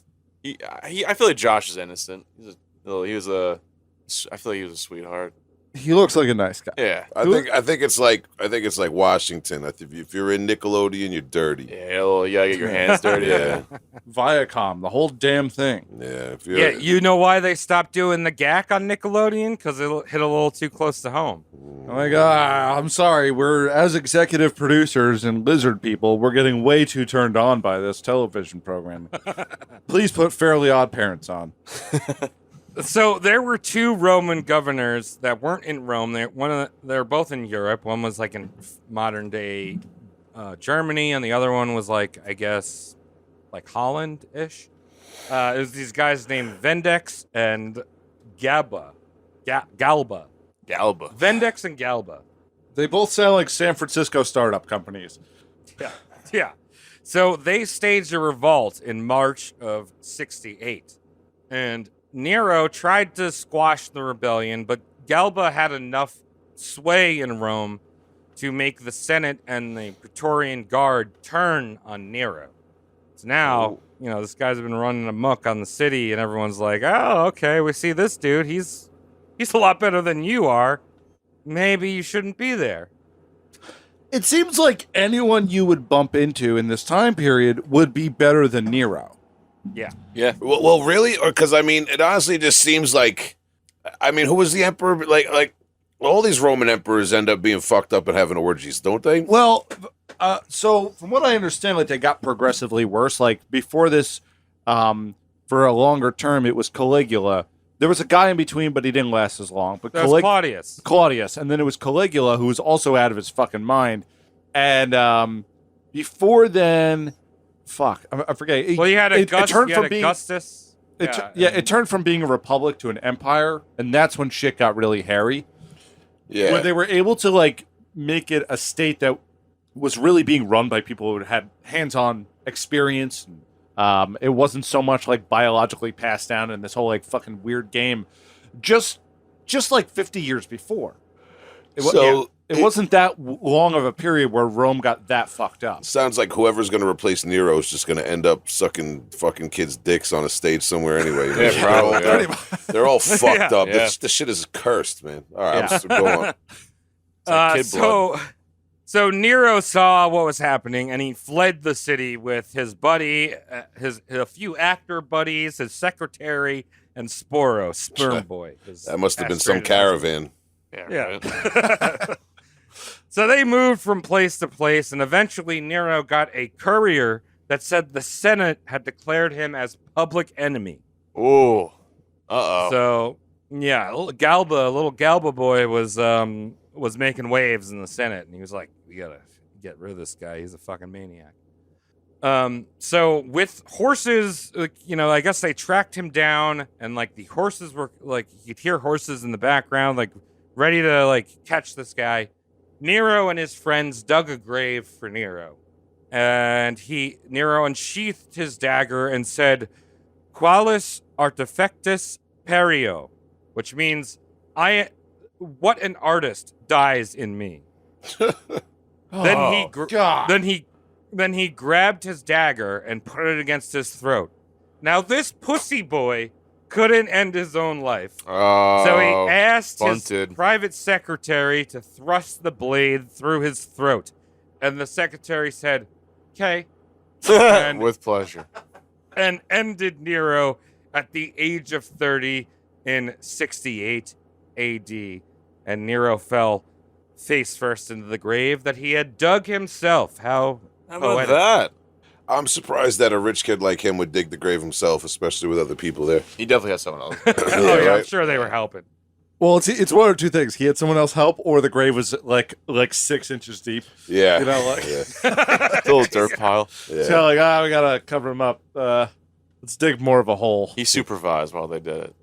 Speaker 2: I feel like Josh is innocent. I feel like he was a sweetheart.
Speaker 4: He looks like a nice guy.
Speaker 2: Yeah.
Speaker 5: I think it's like Washington. If you're in Nickelodeon, you're dirty.
Speaker 2: Yeah, you gotta get your hands dirty.
Speaker 5: Yeah.
Speaker 4: Viacom, the whole damn thing.
Speaker 5: Yeah.
Speaker 1: You know why they stopped doing the GAC on Nickelodeon? Because it hit a little too close to home.
Speaker 4: Oh my God, I'm sorry. We're, as executive producers and lizard people, we're getting way too turned on by this television program. Please put Fairly Odd Parents on.
Speaker 1: So there were two Roman governors that weren't in Rome. They're both in Europe. One was like in modern day Germany, and the other one was like, I guess, like Holland-ish. It was these guys named Vendex and Galba. Galba. Vendex and Galba.
Speaker 4: They both sound like San Francisco startup companies.
Speaker 1: Yeah. So they staged a revolt in March of 68. And Nero tried to squash the rebellion, but Galba had enough sway in Rome to make the Senate and the Praetorian Guard turn on Nero. So now, this guy's been running amok on the city, and everyone's like, oh, okay, we see this dude. He's a lot better than you are. Maybe you shouldn't be there.
Speaker 4: It seems like anyone you would bump into in this time period would be better than Nero.
Speaker 1: Yeah.
Speaker 2: Yeah.
Speaker 5: Well, really? Or because, it honestly just seems like, who was the emperor? Like all these Roman emperors end up being fucked up and having orgies, don't they?
Speaker 4: Well, so from what I understand, like they got progressively worse. Like before this, for a longer term, it was Caligula. There was a guy in between, but he didn't last as long. But
Speaker 1: That was Claudius.
Speaker 4: Claudius, and then it was Caligula, who was also out of his fucking mind. And before then, I forget.
Speaker 1: Well, you had Augustus.
Speaker 4: It turned from being a republic to an empire, and that's when shit got really hairy.
Speaker 5: Yeah.
Speaker 4: When they were able to like make it a state that was really being run by people who had hands-on experience. It wasn't so much like biologically passed down in this whole like fucking weird game. Just like 50 years before. It wasn't that long of a period where Rome got that fucked up.
Speaker 5: Sounds like whoever's going to replace Nero is just going to end up sucking fucking kids' dicks on a stage somewhere anyway.
Speaker 2: Yeah, probably.
Speaker 5: They're all fucked up.
Speaker 2: Yeah.
Speaker 5: This shit is cursed, man. All right, I'm go on.
Speaker 1: So Nero saw what was happening, and he fled the city with his buddy, a few actor buddies, his secretary, and Sporo, Sperm Boy.
Speaker 5: That must have been some caravan.
Speaker 1: Yeah. Right. So they moved from place to place, and eventually Nero got a courier that said the Senate had declared him as public enemy.
Speaker 2: Ooh. Uh-oh.
Speaker 1: So, yeah, little Galba boy was making waves in the Senate, and he was like, we gotta get rid of this guy. He's a fucking maniac. So with horses, I guess they tracked him down, and like the horses were like, you could hear horses in the background, like ready to like catch this guy. Nero and his friends dug a grave for Nero, and Nero unsheathed his dagger and said, "Qualis artefactus perio," which means what an artist dies in me. Then he grabbed his dagger and put it against his throat. Now this pussy boy couldn't end his own life. So he asked his private secretary to thrust the blade through his throat. And the secretary said, "Okay."
Speaker 2: With pleasure.
Speaker 1: And ended Nero at the age of 30 in 68 AD. And Nero fell face first into the grave that he had dug himself. How
Speaker 2: about that?
Speaker 5: I'm surprised that a rich kid like him would dig the grave himself, especially with other people there.
Speaker 2: He definitely has someone else.
Speaker 1: Right? I'm sure they were helping.
Speaker 4: Well, it's one of two things. He had someone else help, or the grave was like 6 inches deep.
Speaker 5: Yeah.
Speaker 2: It's a little dirt pile.
Speaker 5: Yeah.
Speaker 4: So we gotta cover him up. Let's dig more of a hole.
Speaker 2: He supervised while they did it.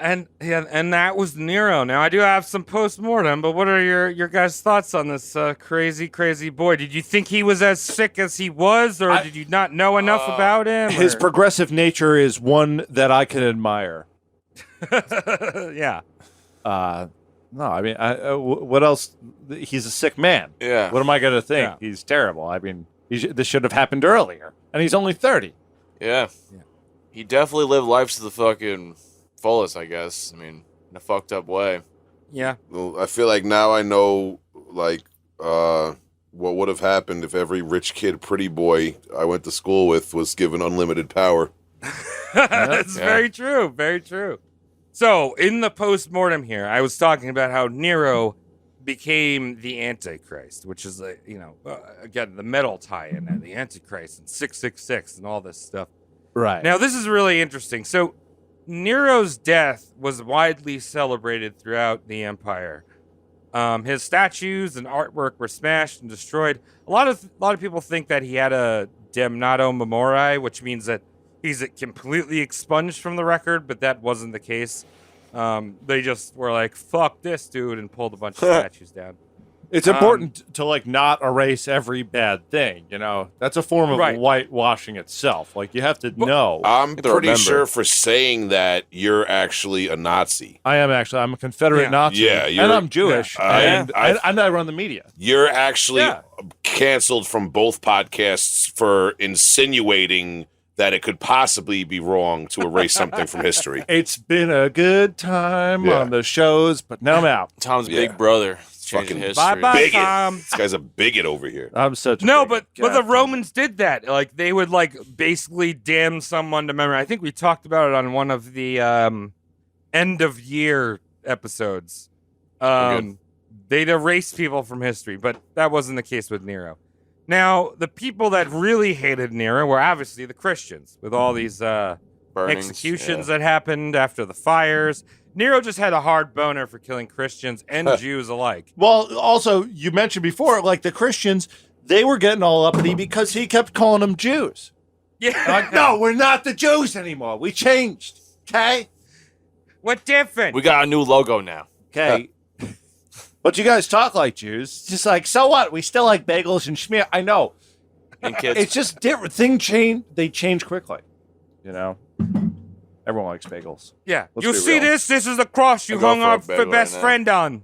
Speaker 1: And that was Nero. Now I do have some post-mortem, but what are your guys' thoughts on this crazy boy? Did you think he was as sick as he was, or did you not know enough about him?
Speaker 4: His progressive nature is one that I can admire.
Speaker 1: Yeah.
Speaker 4: No, I mean, what else? He's a sick man.
Speaker 2: Yeah.
Speaker 4: What am I going to think?
Speaker 1: Yeah.
Speaker 4: He's terrible. I mean, this should have happened earlier, and he's only 30.
Speaker 2: Yeah. He definitely lived life to the fucking fullest, I guess. I mean, in a fucked up way.
Speaker 1: Yeah.
Speaker 5: Well, I feel like now I know, like, what would have happened if every rich kid, pretty boy I went to school with was given unlimited power.
Speaker 1: That's very true. Very true. So, in the post-mortem here, I was talking about how Nero became the Antichrist, which is, again, the metal tie-in, the Antichrist and 666 and all this stuff.
Speaker 4: Right.
Speaker 1: Now, this is really interesting. So, Nero's death was widely celebrated throughout the empire. His statues and artwork were smashed and destroyed. A lot of people think that he had a damnato memoriae, which means that he's completely expunged from the record, but that wasn't the case. They just were like, "Fuck this dude," and pulled a bunch of statues down.
Speaker 4: It's important to like not erase every bad thing. You know, that's a form of whitewashing itself. Like you have to know.
Speaker 5: I'm pretty
Speaker 2: remember.
Speaker 5: sure for saying that you're actually a Nazi.
Speaker 4: I am actually. I'm a Confederate Nazi.
Speaker 5: Yeah,
Speaker 4: and I'm Jewish, and I run the media.
Speaker 5: You're actually canceled from both podcasts for insinuating that it could possibly be wrong to erase something from history.
Speaker 4: It's been a good time on the shows, but now I'm out.
Speaker 2: Tom's big brother.
Speaker 5: Fucking
Speaker 2: history.
Speaker 1: Bye,
Speaker 5: bigot.
Speaker 1: Tom.
Speaker 5: This guy's a bigot over here.
Speaker 4: I'm such a
Speaker 1: but
Speaker 4: bigot.
Speaker 1: the Romans did that. Like they would like basically damn someone to memory. I think we talked about it on one of the end of year episodes. They'd erase people from history, but that wasn't the case with Nero. Now, the people that really hated Nero were obviously the Christians, with all these
Speaker 2: Burnings,
Speaker 1: executions that happened after the fires. Nero just had a hard boner for killing Christians and Jews alike.
Speaker 4: Well, also, you mentioned before, like the Christians, they were getting all uppity because he kept calling them Jews.
Speaker 1: Yeah.
Speaker 4: Like, no, we're not the Jews anymore. We changed. Okay?
Speaker 1: What different?
Speaker 2: We got a new logo now.
Speaker 4: Okay. But you guys talk like Jews. It's just like, so what? We still like bagels and schmear. I know.
Speaker 2: And kids.
Speaker 4: It's just different. Things change. They change quickly. You know? Everyone likes bagels.
Speaker 1: Yeah.
Speaker 4: Let's
Speaker 1: You
Speaker 4: be
Speaker 1: see
Speaker 4: real.
Speaker 1: this? This is the cross you
Speaker 2: I go
Speaker 1: hung
Speaker 2: for a
Speaker 1: our
Speaker 2: bagel
Speaker 1: best
Speaker 2: right now.
Speaker 1: friend on.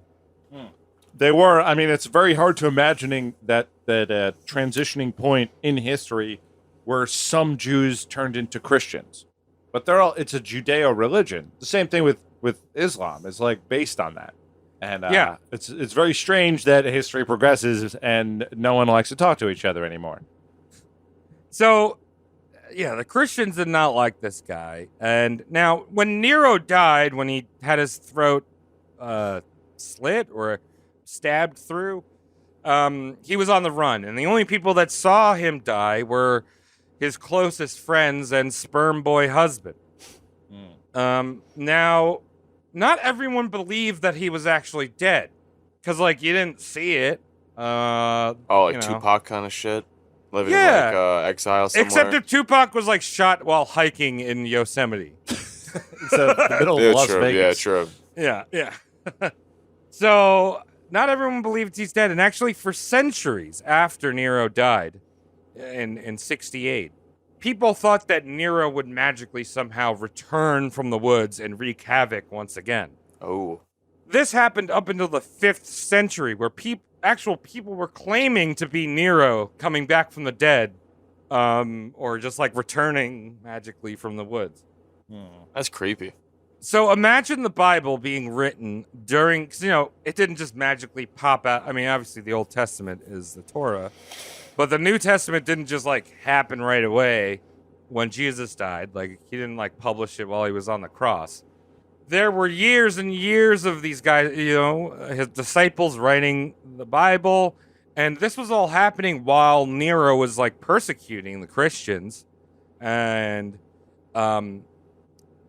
Speaker 4: They were. I mean, it's very hard to imagining that transitioning point in history where some Jews turned into Christians. But they're all. It's a Judeo religion. The same thing with Islam. It's like based on that. And it's very strange that history progresses and no one likes to talk to each other anymore.
Speaker 1: So, yeah, the Christians did not like this guy. And now, when Nero died, when he had his throat slit or stabbed through, he was on the run. And the only people that saw him die were his closest friends and sperm boy husband. Now, not everyone believed that he was actually dead. Because, like, you didn't see it.
Speaker 2: Tupac kind of shit? Living in, like, exile somewhere?
Speaker 1: Except that Tupac was, like, shot while hiking in Yosemite.
Speaker 4: It's the middle of Las
Speaker 5: true.
Speaker 4: Vegas.
Speaker 5: Yeah, true.
Speaker 1: Yeah. So, not everyone believed he's dead. And actually, for centuries after Nero died in 68, people thought that Nero would magically somehow return from the woods and wreak havoc once again.
Speaker 2: Oh.
Speaker 1: This happened up until the 5th century, where actual people were claiming to be Nero coming back from the dead, or just like returning magically from the woods.
Speaker 2: That's creepy.
Speaker 1: So imagine the Bible being written during, 'cause, you know, it didn't just magically pop out. I mean, obviously the Old Testament is the Torah, but the New Testament didn't just like happen right away when Jesus died. Like he didn't like publish it while he was on the cross. There were years and years of these guys, you know, his disciples writing the Bible, and this was all happening while Nero was like persecuting the Christians. And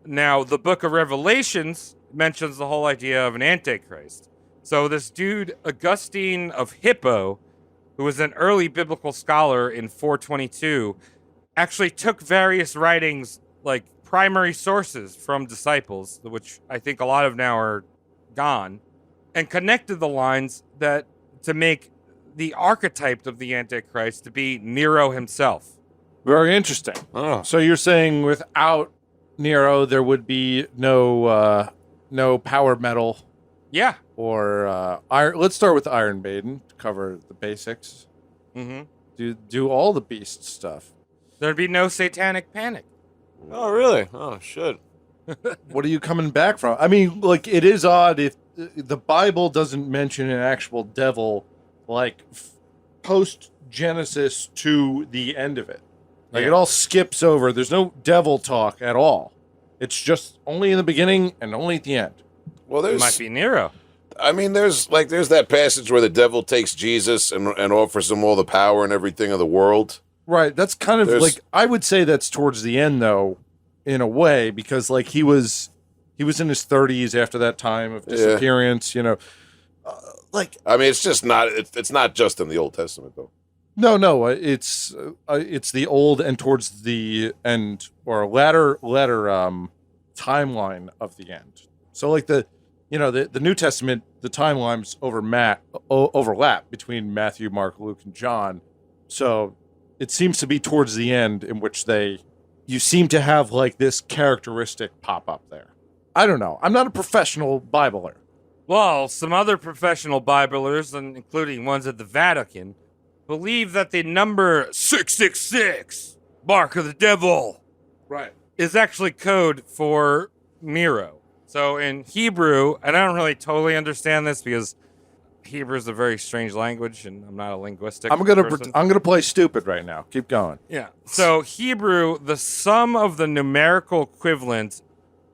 Speaker 1: now the book of Revelations mentions the whole idea of an antichrist. So this dude, Augustine of Hippo, who was an early biblical scholar in 422, actually took various writings, like primary sources from disciples, which I think a lot of now are gone, and connected the lines that to make the archetype of the Antichrist to be Nero himself.
Speaker 4: Very interesting.
Speaker 2: Oh.
Speaker 4: So you're saying without Nero, there would be no power metal.
Speaker 1: Yeah.
Speaker 4: Or iron. Let's start with Iron Maiden to cover the basics.
Speaker 1: Mm-hmm.
Speaker 4: Do all the beast stuff.
Speaker 1: There'd be no satanic panic.
Speaker 2: Oh, really? Oh, shit.
Speaker 4: What are you coming back from? I mean, like, it is odd if the Bible doesn't mention an actual devil, like, post-Genesis to the end of it. Like, it all skips over. There's no devil talk at all. It's just only in the beginning and only at the end.
Speaker 5: Well,
Speaker 1: It might be Nero.
Speaker 5: I mean, there's that passage where the devil takes Jesus and offers him all the power and everything of the world.
Speaker 4: Right. That's kind of like, I would say that's towards the end, though, in a way, because like he was in his 30s after that time of disappearance. You know, like
Speaker 5: I mean, it's just not. It's not just in the Old Testament, though.
Speaker 4: No. It's the old and towards the end or latter timeline of the end. So like the New Testament, the timeline's overlap between Matthew, Mark, Luke, and John. So it seems to be towards the end in which you seem to have like this characteristic pop up there. I don't know. I'm not a professional Bibler.
Speaker 1: Well, some other professional Biblers, and including ones at the Vatican, believe that the number 666, mark of the devil,
Speaker 4: Right.
Speaker 1: is actually code for Nero. So in Hebrew, and I don't really totally understand this because Hebrew is a very strange language, and I'm not a linguistic person.
Speaker 4: I'm gonna play stupid right now. Keep going.
Speaker 1: Yeah. So Hebrew, the sum of the numerical equivalent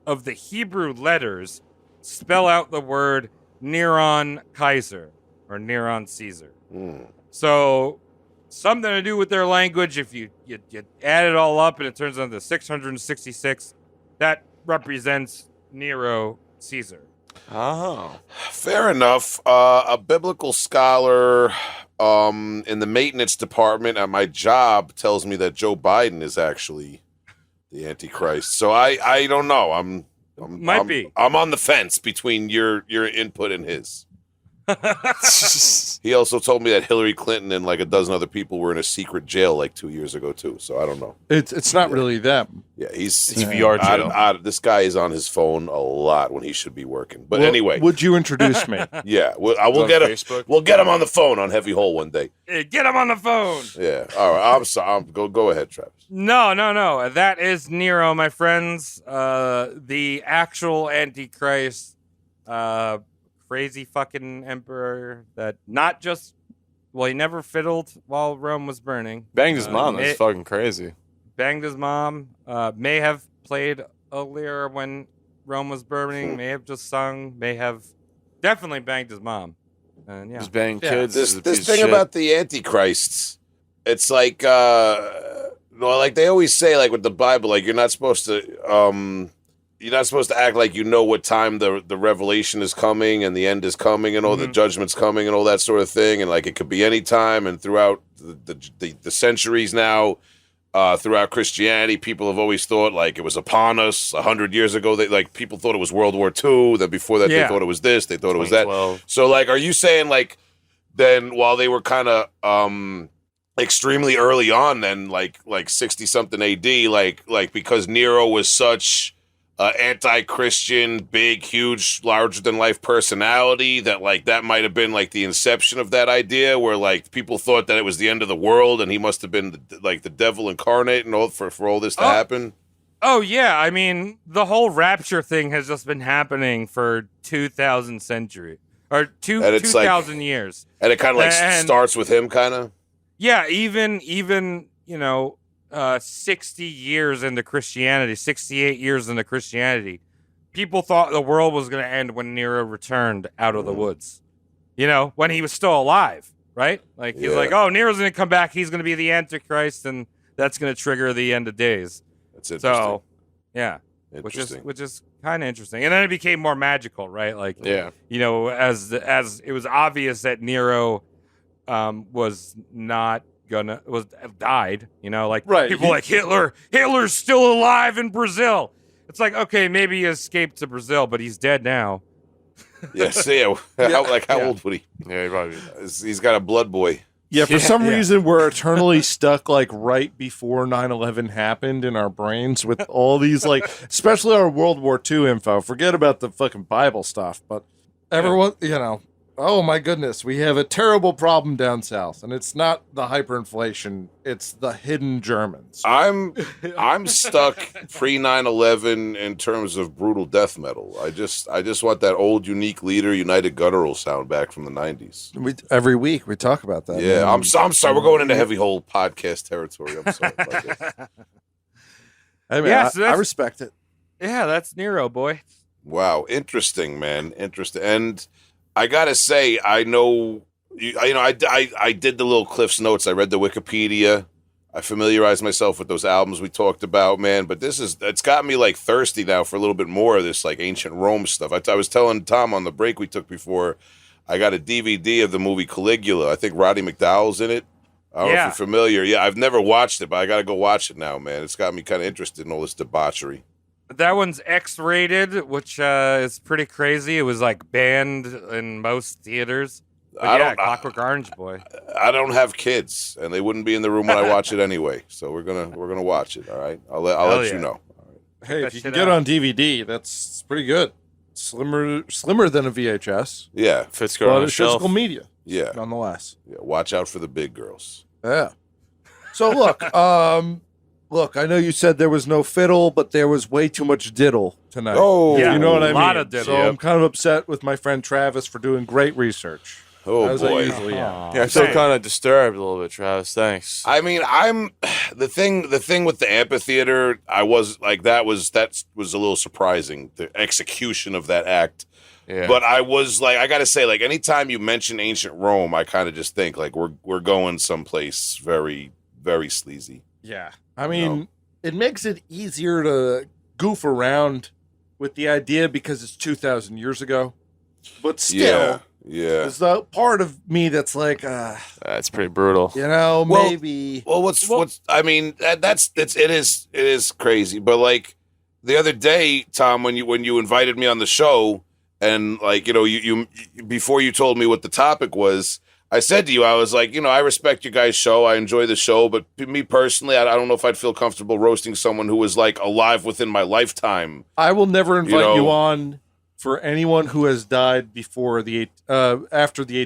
Speaker 1: of the Hebrew letters spell out the word Neron Kaiser or Neron Caesar. So something to do with their language. If you add it all up and it turns out to 666, that represents Nero Caesar.
Speaker 2: Oh.
Speaker 5: Fair enough. A biblical scholar in the maintenance department at my job tells me that Joe Biden is actually the Antichrist. So I don't know. I'm on the fence between your input and his. He also told me that Hillary Clinton and like a dozen other people were in a secret jail like 2 years ago too. So I don't know.
Speaker 4: It's not really them.
Speaker 5: Yeah, he's
Speaker 2: VR jail.
Speaker 5: This guy is on his phone a lot when he should be working. But anyway,
Speaker 4: would you introduce me?
Speaker 5: Yeah, we'll get him.
Speaker 2: Facebook?
Speaker 5: We'll get him on the phone on Heavy Hole one day.
Speaker 1: Hey, get him on the phone.
Speaker 5: Yeah. All right. I'm sorry. Go ahead, Travis.
Speaker 1: No. That is Nero, my friends. The actual Antichrist. Crazy fucking emperor that not just, well, he never fiddled while Rome was burning.
Speaker 2: Banged his mom. That's fucking crazy.
Speaker 1: Banged his mom. May have played a lyre when Rome was burning. May have just sung. May have definitely banged his mom. And yeah,
Speaker 2: Just banging kids.
Speaker 5: This thing about the Antichrists, it's like, like they always say, like with the Bible, like you're not supposed to act like you know what time the revelation is coming and the end is coming and all the judgment's coming and all that sort of thing, and like it could be any time. And throughout the centuries now, throughout Christianity, people have always thought like it was upon us 100 years ago. Like people thought it was World War II. Then before that, they thought it was this. They thought it was that. So like, are you saying like then while they were kind of extremely early on, then like 60 something AD, like because Nero was such anti-Christian, big, huge, larger-than-life personality that, like, that might have been, like, the inception of that idea where, like, people thought that it was the end of the world and he must have been, the devil incarnate and all for all this to happen?
Speaker 1: Oh, yeah. I mean, the whole rapture thing has just been happening for 2,000 centuries. Or 2,000 years.
Speaker 5: And it kind of, like, starts with him, kind of?
Speaker 1: Yeah, even, 60 years into Christianity, 68 years into Christianity, people thought the world was going to end when Nero returned out of the woods. When he was still alive, right? Like, he was like, oh, Nero's going to come back. He's going to be the Antichrist, and that's going to trigger the end of days.
Speaker 5: That's interesting.
Speaker 1: So, yeah. Which is kind of interesting. And then it became more magical, right? Like, as it was obvious that Nero was not died,
Speaker 4: right.
Speaker 1: People like Hitler's still alive in Brazil. It's like, okay, maybe he escaped to Brazil, but he's dead now.
Speaker 5: How old would he?
Speaker 2: Yeah, he probably
Speaker 5: he's got a blood boy.
Speaker 4: Yeah, for some reason we're eternally stuck like right before 9/11 happened in our brains with all these like, especially our World War II info. Forget about the fucking Bible stuff, but everyone, oh my goodness, we have a terrible problem down south, and it's not the hyperinflation, it's the hidden Germans.
Speaker 5: I'm stuck pre 9/11 in terms of brutal death metal. I just want that old unique leader United Guttural sound back from the 90s.
Speaker 4: Every week we talk about that.
Speaker 5: Yeah, I'm sorry, we're going into heavy hole podcast territory. I'm sorry about that.
Speaker 4: I mean, I respect it.
Speaker 1: Yeah, that's Nero, boy.
Speaker 5: Wow, interesting, man. Interesting. And I gotta say, I know, I did the little Cliff's Notes. I read the Wikipedia. I familiarized myself with those albums we talked about, man. But it's got me like thirsty now for a little bit more of this like ancient Rome stuff. I was telling Tom on the break we took before, I got a DVD of the movie Caligula. I think Roddy McDowell's in it. I don't know if you're familiar. Yeah, I've never watched it, but I got to go watch it now, man. It's got me kind of interested in all this debauchery.
Speaker 1: That one's X-rated, which is pretty crazy. It was like banned in most theaters. Clockwork Orange boy.
Speaker 5: I don't have kids, and they wouldn't be in the room when I watch it anyway. So we're gonna watch it. All right, I'll let you know.
Speaker 4: Hey, if you can get it on DVD, that's pretty good. Slimmer than a VHS.
Speaker 5: Yeah,
Speaker 2: Fits good on the shelf.
Speaker 4: Physical media.
Speaker 5: Yeah,
Speaker 4: Nonetheless.
Speaker 5: yeah. Watch out for the big girls.
Speaker 4: Yeah. So look, I know you said there was no fiddle, but there was way too much diddle tonight.
Speaker 5: Oh,
Speaker 1: Yeah,
Speaker 4: you know what I mean?
Speaker 1: a lot of diddle.
Speaker 4: So I'm kind of upset with my friend Travis for doing great research.
Speaker 5: Oh
Speaker 4: as I
Speaker 5: boy.
Speaker 4: usually am.
Speaker 2: Yeah, I'm still kind of disturbed a little bit, Travis. Thanks.
Speaker 5: I mean, I'm the thing with the amphitheater. That was a little surprising. The execution of that act.
Speaker 2: Yeah.
Speaker 5: But I was like, I gotta say, like, anytime you mention ancient Rome, I kind of just think like we're going someplace very, very sleazy.
Speaker 4: Yeah. I mean, it makes it easier to goof around with the idea because it's 2,000 years ago. But still,
Speaker 5: yeah.
Speaker 4: there's the part of me that's like,
Speaker 2: That's pretty brutal.
Speaker 4: maybe.
Speaker 5: Well, what's I mean, it is crazy. But like the other day, Tom, when you invited me on the show, and like you before you told me what the topic was, I said to you, I was like, I respect you guys' show, I enjoy the show, but me personally, I don't know if I'd feel comfortable roasting someone who was like alive within my lifetime.
Speaker 4: I will never invite you on for anyone who has died before after the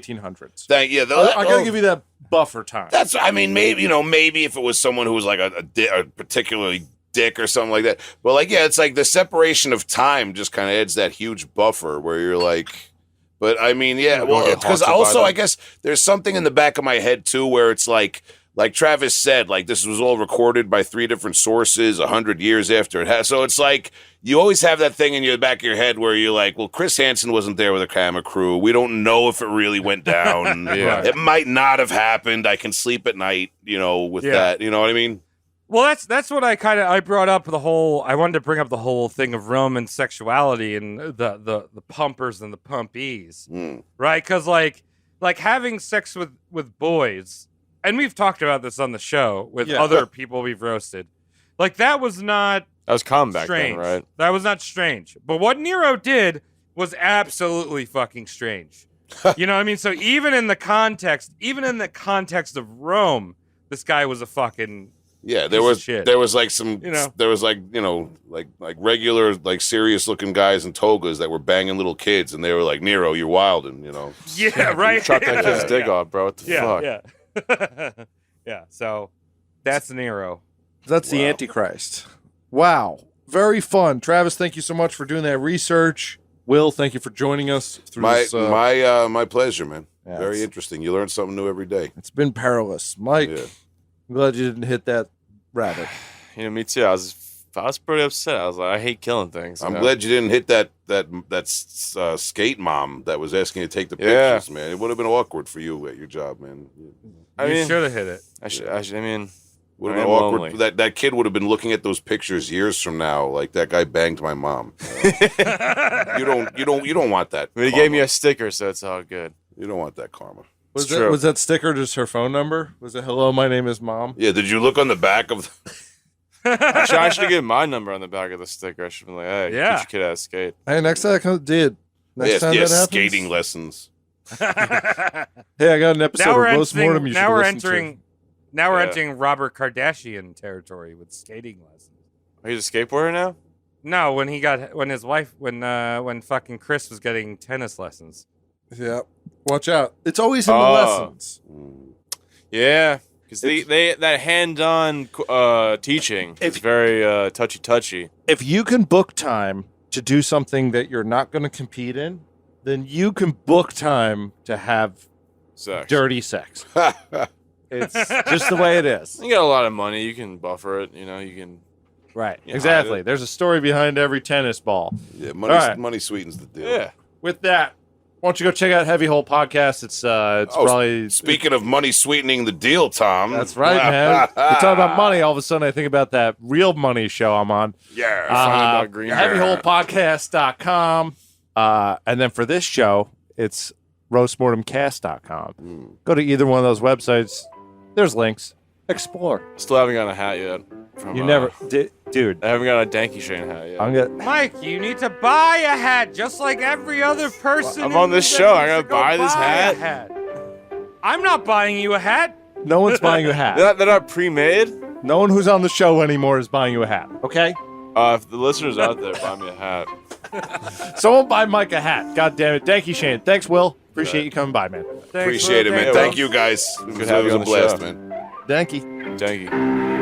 Speaker 4: 1800s. I gotta give you that buffer time.
Speaker 5: That's, I mean, maybe if it was someone who was like a particularly dick or something like that. But like, yeah, it's like the separation of time just kind of adds that huge buffer where you're like, but I mean, yeah, well, because also I guess there's something in the back of my head too where it's like Travis said, like this was all recorded by 3 different sources 100 years after it has. So it's like you always have that thing in the back of your head where you're like, well, Chris Hansen wasn't there with a camera crew. We don't know if it really went down. It might not have happened. I can sleep at night, with that. You know what I mean?
Speaker 1: Well, that's what I brought up I wanted to bring up the whole thing of Roman sexuality and the pumpers and the pumpies, right? Because like having sex with boys, and we've talked about this on the show with other people we've roasted, like that was
Speaker 2: common back
Speaker 1: strange.
Speaker 2: then, right?
Speaker 1: That was not strange. But what Nero did was absolutely fucking strange. You know what I mean? So even in the context of Rome, this guy was a fucking
Speaker 5: there was like some like regular like serious looking guys in togas that were banging little kids, and they were like, Nero, you're wild, and
Speaker 1: yeah, right.
Speaker 2: Chop that kid's dig off, bro. What the fuck?
Speaker 1: Yeah. So that's Nero.
Speaker 4: That's the Antichrist. Wow, very fun, Travis. Thank you so much for doing that research. Will, thank you for joining us through this.
Speaker 5: My pleasure, man.
Speaker 4: Yeah,
Speaker 5: very interesting. You learn something new every day.
Speaker 4: It's been perilous, Mike. Yeah. I'm glad you didn't hit that rabbit.
Speaker 2: Me too. I was pretty upset. I was like, I hate killing things.
Speaker 5: I'm glad you didn't hit that skate mom that was asking you to take the pictures, man. It would have been awkward for you at your job, man.
Speaker 1: You should have hit it.
Speaker 2: I should. I mean,
Speaker 5: would have been awkward. That kid would have been looking at those pictures years from now, like that guy banged my mom. You don't want that.
Speaker 2: But he gave me a sticker, so it's all good.
Speaker 5: You don't want that karma.
Speaker 4: Was that sticker just her phone number? Was it hello, my name is mom?
Speaker 5: Yeah. Did you look on the back of?
Speaker 2: Actually, I should get my number on the back of the sticker. I should be like, hey, teach your kid how to skate.
Speaker 4: Hey, next time time that happens,
Speaker 5: skating lessons.
Speaker 4: Hey, I got an episode of Roast Mortem. You should listen to.
Speaker 1: Now we're entering Robert Kardashian territory with skating lessons.
Speaker 2: He's a skateboarder now?
Speaker 1: No, when fucking Chris was getting tennis lessons.
Speaker 4: Yeah, watch out. It's always in the lessons.
Speaker 2: Yeah, because that hand-on teaching is very touchy-touchy.
Speaker 4: If you can book time to do something that you're not going to compete in, then you can book time to have dirty sex. It's just the way it is.
Speaker 2: You got a lot of money. You can buffer it. You can.
Speaker 4: Right. Exactly. There's a story behind every tennis ball.
Speaker 5: Yeah. Money sweetens the deal.
Speaker 2: Yeah.
Speaker 4: With that, why don't you go check out Heavy Hole Podcast? It's probably.
Speaker 5: Speaking of money sweetening the deal, Tom.
Speaker 4: That's right, man. We talk about money. All of a sudden, I think about that Real Money show I'm on.
Speaker 5: Yeah.
Speaker 4: HeavyHolePodcast.com. And then for this show, it's roastmortemcast.com. Go to either one of those websites. There's links. Explore.
Speaker 2: Still haven't got a hat yet.
Speaker 4: You never did, dude.
Speaker 2: I haven't got a Danky Shane hat yet.
Speaker 1: Mike, you need to buy a hat just like every other person.
Speaker 2: I'm on this show. I gotta buy this hat.
Speaker 1: I'm not buying you a hat.
Speaker 4: No one's buying you a hat.
Speaker 2: They're not pre-made?
Speaker 4: No one who's on the show anymore is buying you a hat, okay?
Speaker 2: If the listeners out there buy me a hat.
Speaker 4: Someone buy Mike a hat. God damn it. Thank you, Shane. Thanks, Will. Appreciate you coming by, man.
Speaker 5: Appreciate it, man.
Speaker 2: Will.
Speaker 5: Thank you, guys. It was
Speaker 2: have you
Speaker 5: a
Speaker 2: on the
Speaker 5: blast,
Speaker 2: show.
Speaker 5: man.
Speaker 4: Thank you.
Speaker 2: Thank you.